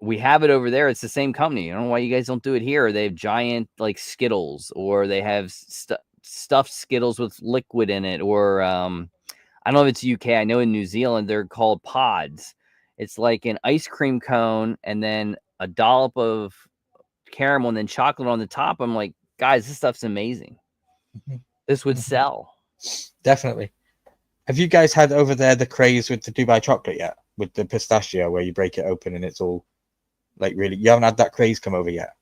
We have it over there. It's the same company. I don't know why you guys don't do it here. They have giant like Skittles, or they have stuffed Skittles with liquid in it, or I don't know if it's UK. I know in New Zealand they're called pods. It's like an ice cream cone and then a dollop of caramel and then chocolate on the top. I'm like, guys, this stuff's amazing. This would sell. Definitely. Have you guys had over there the craze with the Dubai chocolate yet? With the pistachio, where you break it open and it's all like really. You haven't had that craze come over yet?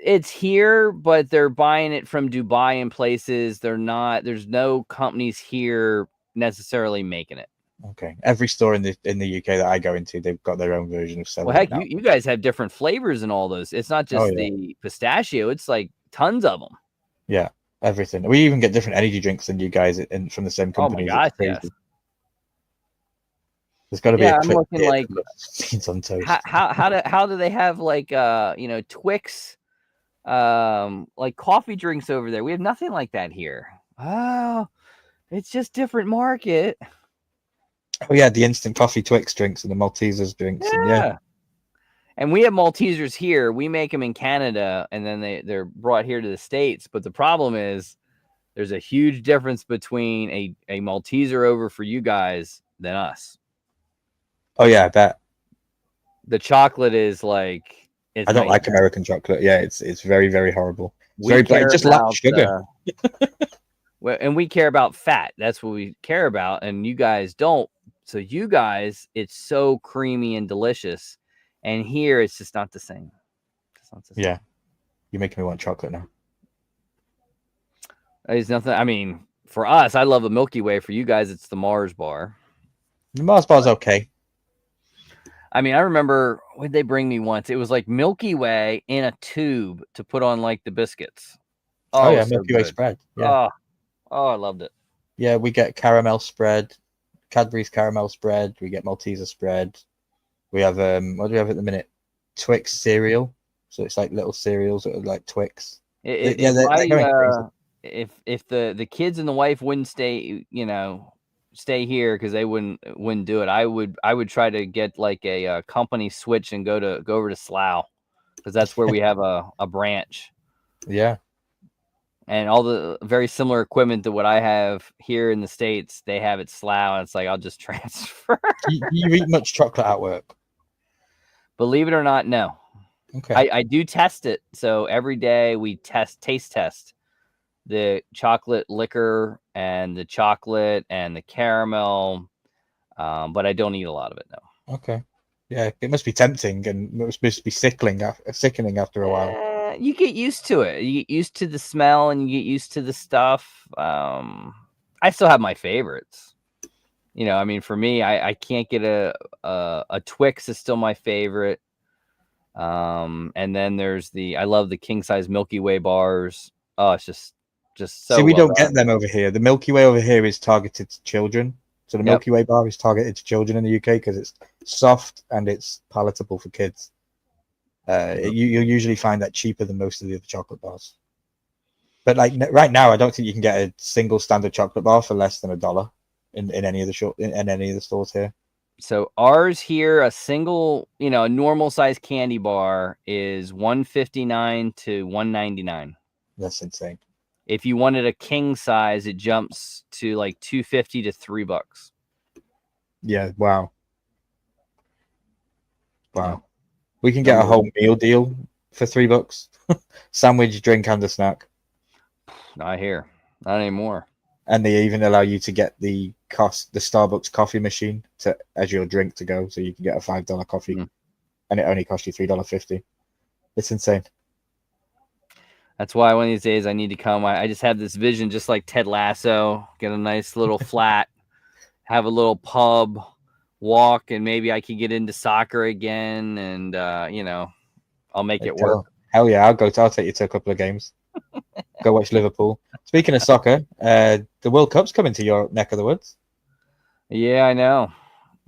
It's here, but they're buying it from Dubai and places. They're not. There's no companies here necessarily making it. Okay. Every store in the UK that I go into, they've got their own version of selling. Well, heck, you guys have different flavors and all those. It's not just the pistachio. It's like tons of them. Yeah, everything. We even get different energy drinks than you guys from the same company. Oh my gosh, yes. There's got to be a I'm looking like beans on toast. How do they have like Twix like coffee drinks over there? We have nothing like that here. Oh, it's just different market. Oh yeah, the instant coffee Twix drinks and the Maltesers drinks, and yeah. And we have Maltesers here. We make them in Canada, and then they're brought here to the States. But the problem is there's a huge difference between a Malteser over for you guys than us. Oh yeah, I bet. The chocolate is like I don't like American chocolate. Yeah, it's very, very horrible. It's very black. It just about, lacks sugar. And we care about fat. That's what we care about, and you guys don't. So you guys, it's so creamy and delicious, and here it's just not the same. It's not the same. Yeah, you're making me want chocolate now. There's nothing. I mean, for us, I love the Milky Way. For you guys, it's the Mars bar. The Mars bar's okay. I mean, I remember when they bring me once. It was like Milky Way in a tube to put on like the biscuits. Oh yeah, so Milky Way good. spread. Yeah. Oh, I loved it. Yeah, we get caramel spread, Cadbury's caramel spread. We get Malteser spread. We have what do we have at the minute? Twix cereal. So it's like little cereals that are like Twix. They're going crazy. If the kids and the wife wouldn't stay here because they wouldn't do it, I would try to get like a company switch and go over to Slough, because that's where we have a branch. Yeah. And all the very similar equipment to what I have here in the States, they have at Slough, and it's like I'll just transfer. You eat much chocolate at work? Believe it or not, no. Okay. I do test it. So every day we taste test the chocolate liquor and the chocolate and the caramel, but I don't eat a lot of it, no. Okay. Yeah, it must be tempting, and it must be sickening after a while. You get used to it. You get used to the smell, and you get used to the stuff. I still have my favorites. I mean, for me, I can't get a Twix is still my favorite. And then there's I love the king size Milky Way bars. Oh, it's just so. See, we don't get them over here. The Milky Way over here is targeted to children. So the Milky Way bar is targeted to children in the UK because it's soft and it's palatable for kids. You'll usually find that cheaper than most of the other chocolate bars. But like right now, I don't think you can get a single standard chocolate bar for less than $1 in any of the stores here. So ours here, a single, a normal size candy bar is $1.59 to $1.99. That's insane. If you wanted a king size, it jumps to like $2.50 to $3. Yeah. Wow. We can get a whole meal deal for $3. Sandwich, drink, and a snack. Not here. Not anymore. And they even allow you to get the Starbucks coffee machine as your drink to go, so you can get a $5 coffee, and it only costs you $3.50. It's insane. That's why one of these days I need to come. I just have this vision, just like Ted Lasso, get a nice little flat, have a little pub, walk, and maybe I could get into soccer again, and I'll make it work. Hell yeah, I'll take you to a couple of games. Go watch Liverpool. Speaking of soccer, the World Cup's coming to your neck of the woods. Yeah, I know.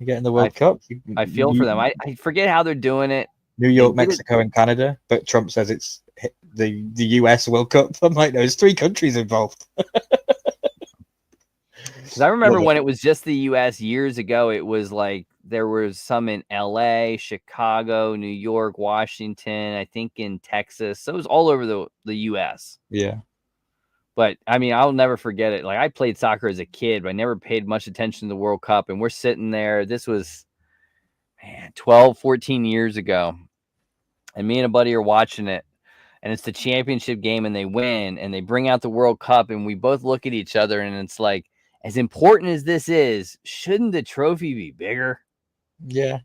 You're getting the World Cup. I feel for them. I forget how they're doing it. New York, Mexico, and Canada, but Trump says it's the US World Cup. I'm like, no, there's 3 countries involved. Because I remember when it was just the US years ago, it was like there was some in LA, Chicago, New York, Washington, I think in Texas. So it was all over the US. Yeah. But I mean, I'll never forget it. Like, I played soccer as a kid, but I never paid much attention to the World Cup. And we're sitting there. This was 12, 14 years ago. And me and a buddy are watching it. And it's the championship game, and they win, and they bring out the World Cup, and we both look at each other, and it's like, as important as this is, shouldn't the trophy be bigger? Yeah.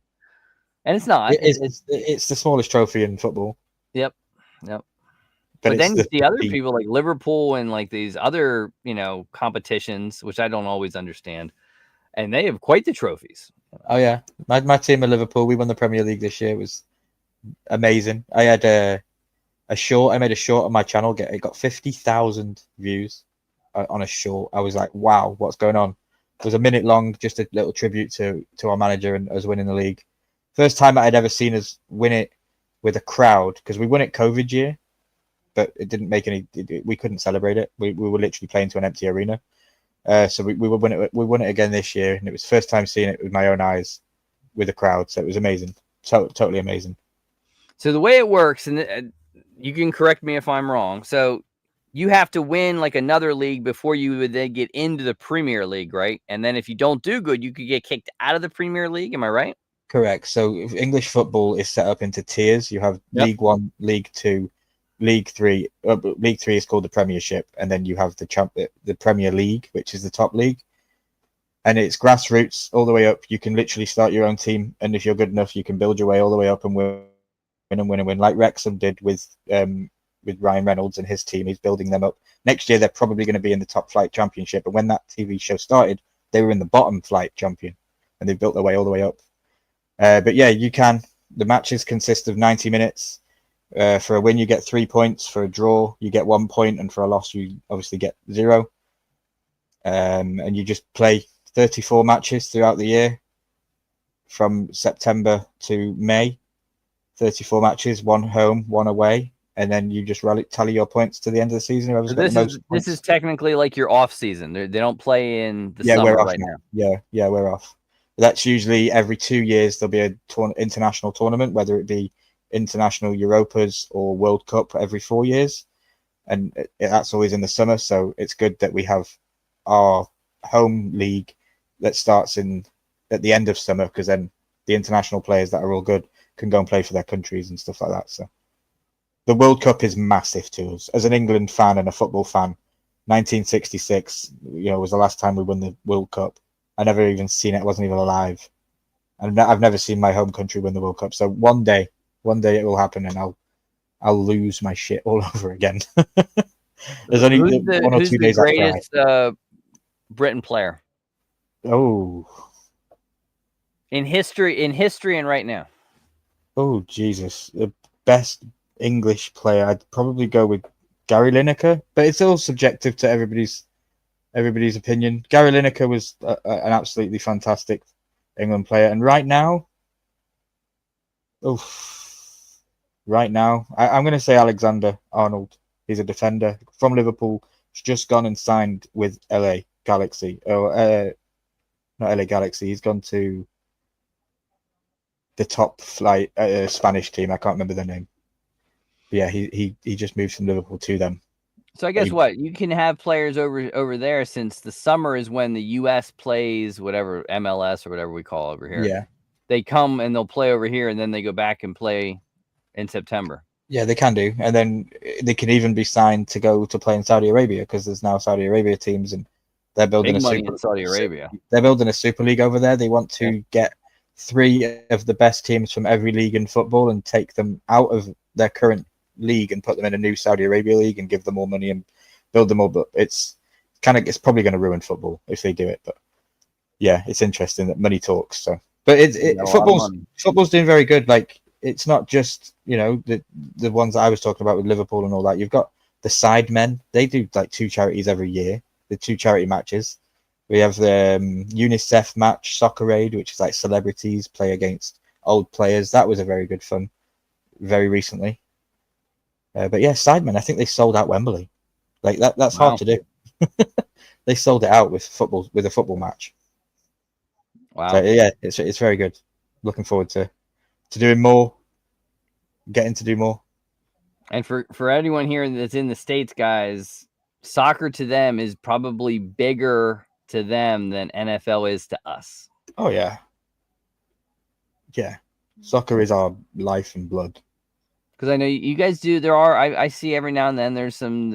And it's not. It's the smallest trophy in football. Yep. But then you see other people like Liverpool and like these other, competitions, which I don't always understand. And they have quite the trophies. Oh, yeah. My team of Liverpool, we won the Premier League this year. It was amazing. I had I made a short on my channel. It got 50,000 views on a short. I was like, wow, what's going on? It was a minute long, just a little tribute to our manager and us winning the league. First time I'd ever seen us win it with a crowd, because we won it COVID year. but it didn't make any. We couldn't celebrate it. We were literally playing to an empty arena. So we won it. We won it again this year, and it was the first time seeing it with my own eyes with a crowd. So it was amazing, totally amazing. So the way it works, and you can correct me if I'm wrong. So you have to win like another league before you would then get into the Premier League, right? And then if you don't do good, you could get kicked out of the Premier League. Am I right? Correct. So English football is set up into tiers. You have League One, League Two, League Three. League Three is called the Premiership, and then you have the Premier League, which is the top league. And it's grassroots all the way up. You can literally start your own team, and if you're good enough, you can build your way all the way up and win and win and win, like Wrexham did with Ryan Reynolds and his team. He's building them up. Next year, they're probably going to be in the top flight championship. And when that TV show started, they were in the bottom flight champion, and they've built their way all the way up. But yeah, you can. The matches consist of 90 minutes. For a win, you get 3 points. For a draw, you get 1 point, and for a loss, you obviously get 0. And you just play 34 matches throughout the year, from September to May. 34 matches, 1 home, 1 away, and then you just tally your points to the end of the season. Whoever's got the most points. This is technically like your off season. They don't play in the summer we're off right now. Yeah, we're off. That's usually every 2 years. There'll be a international tournament, whether it be international Europas or World Cup every 4 years, and that's always in the summer. So it's good that we have our home league that starts at the end of summer, because then the international players that are all good can go and play for their countries and stuff like that. So the World Cup is massive to us as an England fan and a football fan. 1966, was the last time we won the World Cup. I never even seen it. I wasn't even alive. And I've never seen my home country win the World Cup. So one day it will happen, and I'll lose my shit all over again. There's only 1 or 2 days after. Who's the greatest Britain player? Oh, in history, and right now. Oh Jesus, the best English player. I'd probably go with Gary Lineker, but it's all subjective to everybody's opinion. Gary Lineker was an absolutely fantastic England player, and right now, I'm going to say Alexander Arnold. He's a defender from Liverpool. He's just gone and signed with LA Galaxy. Not LA Galaxy. He's gone to the top flight Spanish team. I can't remember their name. But yeah, he just moved from Liverpool to them. So I guess what you can have players over there, since the summer is when the U.S. plays whatever MLS or whatever we call over here. Yeah, they come and they'll play over here, and then they go back and play in September. Yeah, they can do, and then they can even be signed to go to play in Saudi Arabia, because there's now Saudi Arabia teams, and they're building in Saudi Arabia. They're building a super league over there. They want to get 3 of the best teams from every league in football and take them out of their current league and put them in a new Saudi Arabia league and give them more money and build them all. But it's probably going to ruin football if they do it. But yeah, it's interesting that money talks. So, but football's doing very good. Like, it's not just the ones that I was talking about with Liverpool and all that. You've got the Sidemen. They do like 2 charities every year. The 2 charity matches. We have the UNICEF match, Soccer Aid, which is like celebrities play against old players. That was a very good fun, very recently. But yeah, Sidemen, I think they sold out Wembley. Like that's hard to do. They sold it out with a football match. Wow. So yeah, it's very good. Looking forward to doing more, getting to do more. And for anyone here that's in the States, guys, soccer to them is probably bigger to them than NFL is to us. Oh yeah. Yeah. Soccer is our life and blood. Because I know you guys do. There are, I see every now and then there's some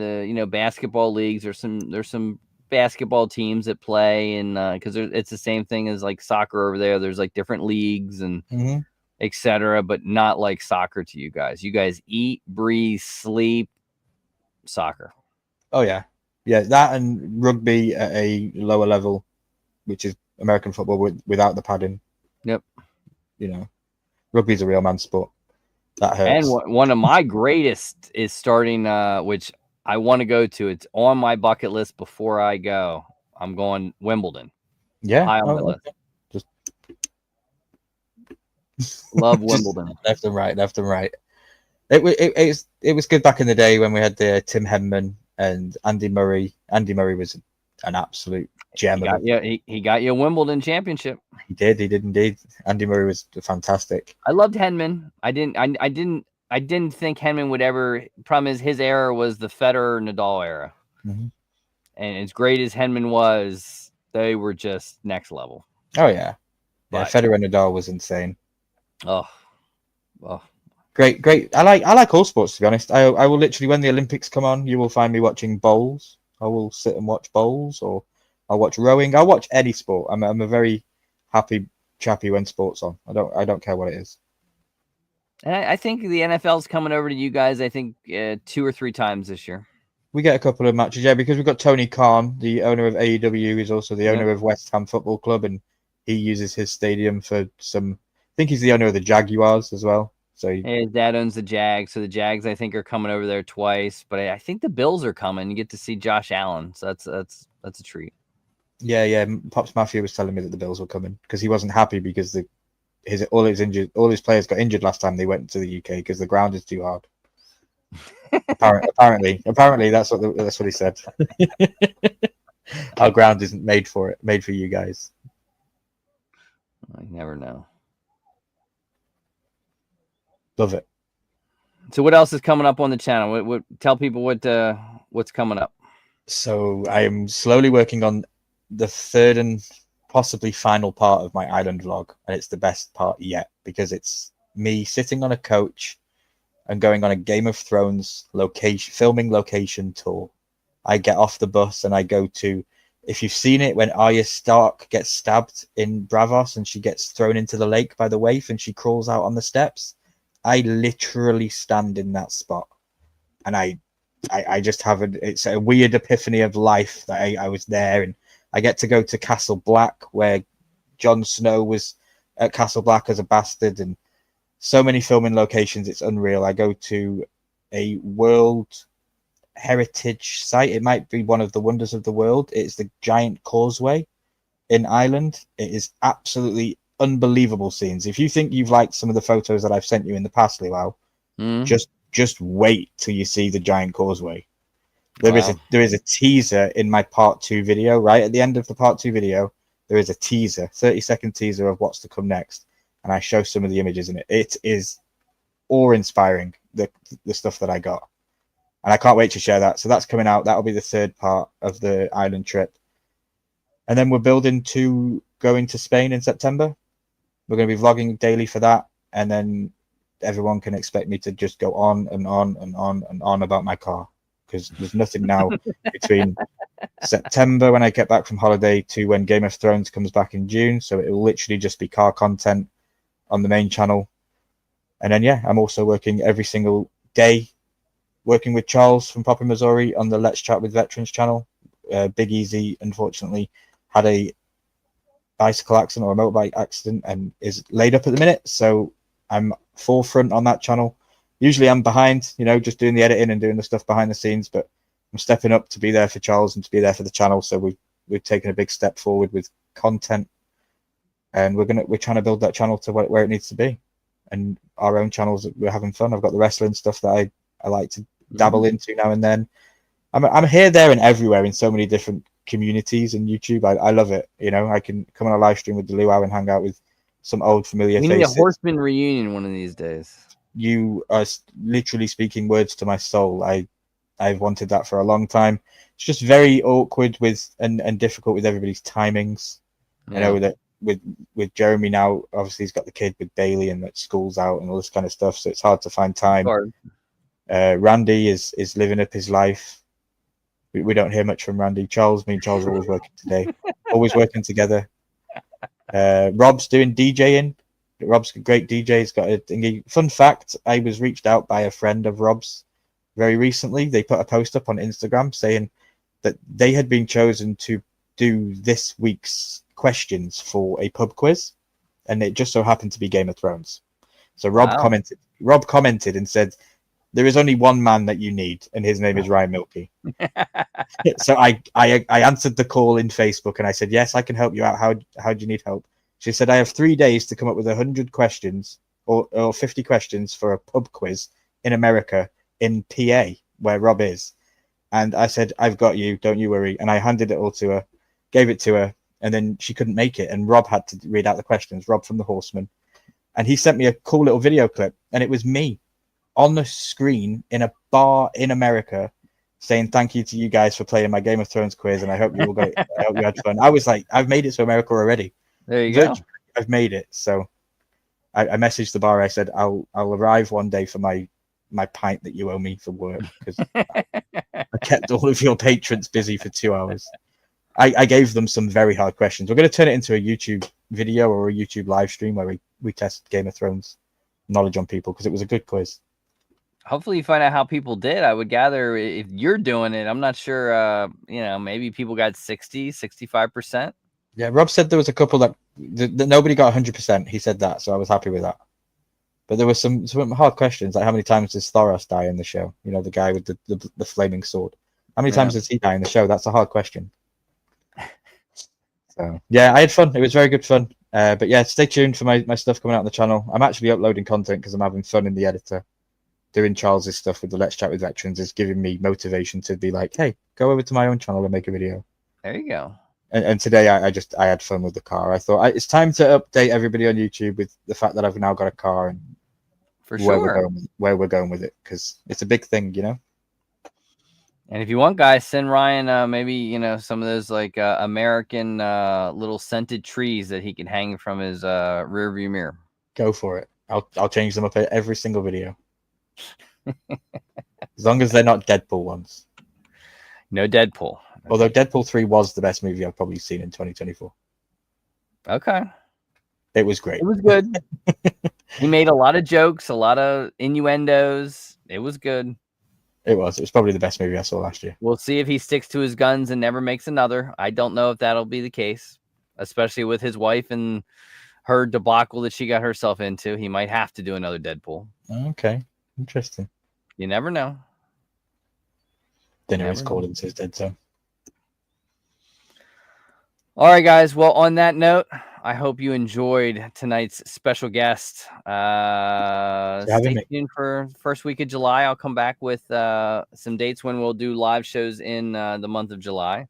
basketball leagues, or there's some basketball teams that play, and because it's the same thing as like soccer over there. There's like different leagues and etc., but not like soccer to you guys. You guys eat, breathe, sleep soccer. Oh yeah, that and rugby at a lower level, which is American football without the padding. Yep. Rugby's a real man's sport. That hurts. And one of my greatest is starting, which I want to go to. It's on my bucket list before I go. I'm going Wimbledon. Yeah, high on my list. Love Wimbledon. Left and right. It was good back in the day when we had the Tim Henman and Andy Murray. Andy Murray was an absolute gem. He got you a Wimbledon championship. He did indeed. Andy Murray was fantastic. I loved Henman. I didn't think Henman would ever. Problem is, his era was the Federer Nadal era, and as great as Henman was, they were just next level. Oh yeah, But, Federer and Nadal was insane. Oh, great. I like all sports, to be honest. I will literally, when the Olympics come on, you will find me watching bowls. I will sit and watch bowls, or I'll watch rowing. I'll watch any sport. I'm a very happy chappy when sports on. I don't care what it is. and I think the NFL's coming over to you guys. I think 2 or 3 times this year. We get a couple of matches, yeah, because we've got Tony Khan, the owner of AEW, who's also the owner of West Ham Football Club, and he uses his stadium for some. I think he's the owner of the Jaguars as well. So his dad owns the Jags, so the Jags I think are coming over there twice. But I think the Bills are coming. You get to see Josh Allen, so that's a treat. Yeah. Pops Mafia was telling me that the Bills were coming because he wasn't happy because all his players got injured last time they went to the UK because the ground is too hard. Apparently, that's what he said. Our ground isn't made for you guys. I never know. Love it. So what else is coming up on the channel? What tell people what's coming up? So I am slowly working on the third and possibly final part of my island vlog, and it's the best part yet because it's me sitting on a coach and going on a Game of Thrones filming location tour. I get off the bus and I go to, if you've seen it, when Arya Stark gets stabbed in Bravos and she gets thrown into the lake by the waif and she crawls out on the steps, I literally stand in that spot, and I just have it's a weird epiphany of life that I was there, and I get to go to Castle Black where Jon Snow was at Castle Black as a bastard, and so many filming locations. It's unreal. I go to a World Heritage site. It might be one of the wonders of the world. It's the Giant Causeway in Ireland. It is absolutely unbelievable scenes. If you think you've liked some of the photos that I've sent you in the past, Luau, just wait till you see the Giant Causeway. There is a teaser in my part 2 video. Right at the end of the part 2 video, there is a teaser, 30-second teaser of what's to come next, and I show some of the images in it. It is awe-inspiring, the stuff that I got, and I can't wait to share that. So that's coming out. That'll be the third part of the island trip, and then we're building to going to Spain in September. We're going to be vlogging daily for that, and then everyone can expect me to just go on and on and on and on about my car, because there's nothing now between September when I get back from holiday to when Game of Thrones comes back in June. So it will literally just be car content on the main channel. And then, I'm also working every single day, working with Charles from Papa Missouri on the Let's Chat with Veterans channel. Big Easy, unfortunately, had a bicycle accident or a motorbike accident and is laid up at the minute. So I'm forefront on that channel. Usually I'm behind, just doing the editing and doing the stuff behind the scenes, but I'm stepping up to be there for Charles and to be there for the channel. So we've taken a big step forward with content, and we're trying to build that channel to where it needs to be, and our own channels. We're having fun. I've got the wrestling stuff that I like to dabble into now and then. I'm here, there, and everywhere in so many different communities in YouTube. I love it. I can come on a live stream with the Luau and hang out with some old familiar faces. We need a Horseman reunion one of these days. You are literally speaking words to my soul. I've wanted that for a long time. It's just very awkward and difficult with everybody's timings. Yeah. I know that with Jeremy now, obviously he's got the kid with Bailey and that school's out and all this kind of stuff, so it's hard to find time. Randy is living up his life. We don't hear much from Randy. Me and Charles are always working today, always working together. Rob's doing DJing. Rob's a great DJ. He's got a thingy. Fun fact, I was reached out by a friend of Rob's very recently. They put a post up on Instagram saying that they had been chosen to do this week's questions for a pub quiz, and it just so happened to be Game of Thrones. So Rob commented and said, there is only one man that you need, and his name is Ryan Milkey. So I answered the call in Facebook and I said, yes, I can help you out. How do you need help? She said, I have 3 days to come up with 100 questions or 50 questions for a pub quiz in America, in PA, where Rob is. And I said, I've got you, don't you worry. And I handed it all to her, gave it to her, and then she couldn't make it. And Rob had to read out the questions, Rob from the Horseman. And he sent me a cool little video clip, and it was me on the screen in a bar in America saying thank you to you guys for playing my Game of Thrones quiz, and I hope you all got I hope you had fun. I was like, I've made it to America already. There you go. I've made it. So I messaged the bar. I said, I'll arrive one day for my pint that you owe me for work, because I kept all of your patrons busy for 2 hours. I gave them some very hard questions. We're going to turn it into a YouTube video or a YouTube live stream where we test Game of Thrones knowledge on people, because it was a good quiz. Hopefully you find out how people did. I would gather if you're doing it, I'm not sure, maybe people got 60, 65%. Yeah, Rob said there was a couple that nobody got 100%. He said that, so I was happy with that. But there were some hard questions, like how many times does Thoros die in the show? You know, the guy with the flaming sword. How many times does he die in the show? That's a hard question. So yeah, I had fun. It was very good fun. But yeah, stay tuned for my stuff coming out on the channel. I'm actually uploading content because I'm having fun in the editor. Doing Charles's stuff with the Let's Chat with Veterans is giving me motivation to be like, hey, go over to my own channel and make a video. There you go. And today I had fun with the car. I thought it's time to update everybody on YouTube with the fact that I've now got a car and for sure where we're going with it, because it's a big thing, you know. And if you want, guys, send Ryan maybe some of those like American little scented trees that he can hang from his rear view mirror. Go for it. I'll change them up at every single video. As long as they're not Deadpool ones. No Deadpool. Although Deadpool 3 was the best movie I've probably seen in 2024. Okay. It was great. It was good. He made a lot of jokes, a lot of innuendos. It was good. It was probably the best movie I saw last year. We'll see if he sticks to his guns and never makes another. I don't know if that'll be the case, especially with his wife and her debacle that she got herself into. He might have to do another Deadpool. Okay. Interesting. You never know. Dinner is called into his dead zone. All right, guys. Well, on that note, I hope you enjoyed tonight's special guest. Stay tuned for first week of July. I'll come back with some dates when we'll do live shows in the month of July.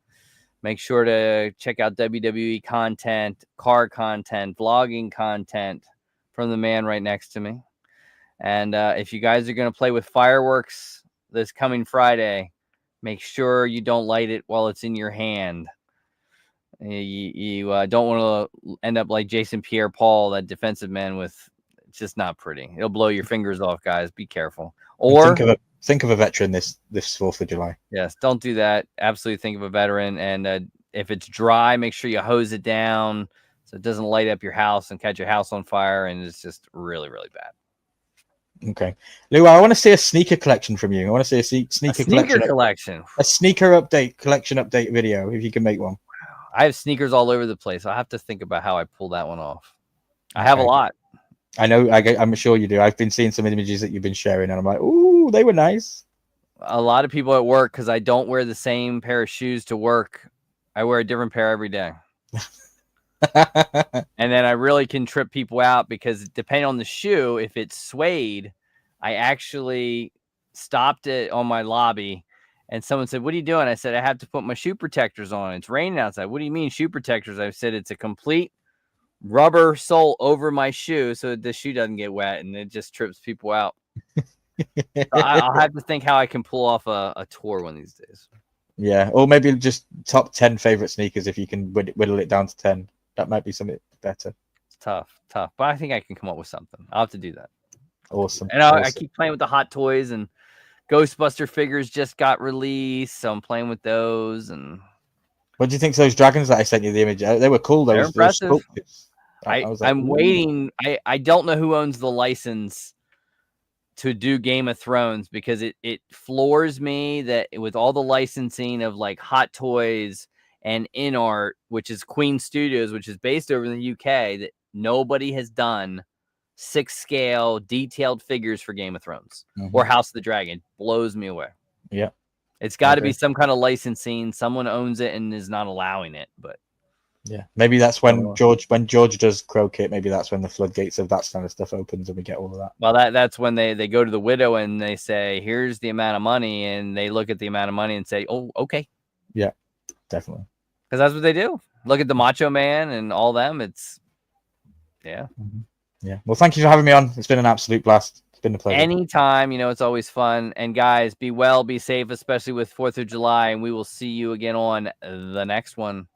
Make sure to check out WWE content, car content, vlogging content from the man right next to me. And if you guys are going to play with fireworks this coming Friday, make sure you don't light it while it's in your hand. You don't want to end up like Jason Pierre-Paul, that defensive man with it's just not pretty. It'll blow your fingers off, guys. Be careful. Or think of a veteran this 4th of July. Yes, don't do that. Absolutely think of a veteran. And if it's dry, make sure you hose it down so it doesn't light up your house and catch your house on fire. And it's just really, really bad. Okay, Luau, I want to see a sneaker collection from you. I want to see a sneaker collection. A sneaker collection update video, if you can make one. I have sneakers all over the place. I'll have to think about how I pull that one off. I have a lot. I know. I'm sure you do. I've been seeing some images that you've been sharing, and I'm like, ooh, they were nice. A lot of people at work, because I don't wear the same pair of shoes to work. I wear a different pair every day. And then I really can trip people out because depending on the shoe, if it's suede, I actually stopped it on my lobby and someone said, "What are you doing?" I said, "I have to put my shoe protectors on. It's raining outside." "What do you mean shoe protectors?" I said, "It's a complete rubber sole over my shoe so the shoe doesn't get wet," and it just trips people out. So I'll have to think how I can pull off a tour one of these days. Yeah, or maybe just top 10 favorite sneakers if you can whittle it down to 10. That might be something better. It's tough, but I think I can come up with something. I'll have to do that. Awesome. And I keep playing with the hot toys, and Ghostbuster figures just got released, so I'm playing with those. And what do you think of those dragons that I sent you the image? They were cool. They're impressive. I'm ooh. waiting. I don't know who owns the license to do Game of Thrones because it floors me that with all the licensing of like Hot Toys and InArt, which is Queen Studios, which is based over in the UK, that nobody has done 6-scale detailed figures for Game of Thrones or House of the Dragon. Blows me away. Yeah. It's got to be some kind of licensing. Someone owns it and is not allowing it, but Yeah, maybe that's when George does Crow-Kit. Maybe that's when the floodgates of that kind of stuff opens and we get all of that. Well, that's when they go to the widow and they say, "Here's the amount of money," and they look at the amount of money and say, "Oh, okay." Yeah, definitely. Because that's what they do. Look at the Macho Man and all them. It's yeah. Yeah. Well, thank you for having me on. It's been an absolute blast. It's been a pleasure. Anytime, it's always fun. And guys, be well, be safe, especially with 4th of July. And we will see you again on the next one.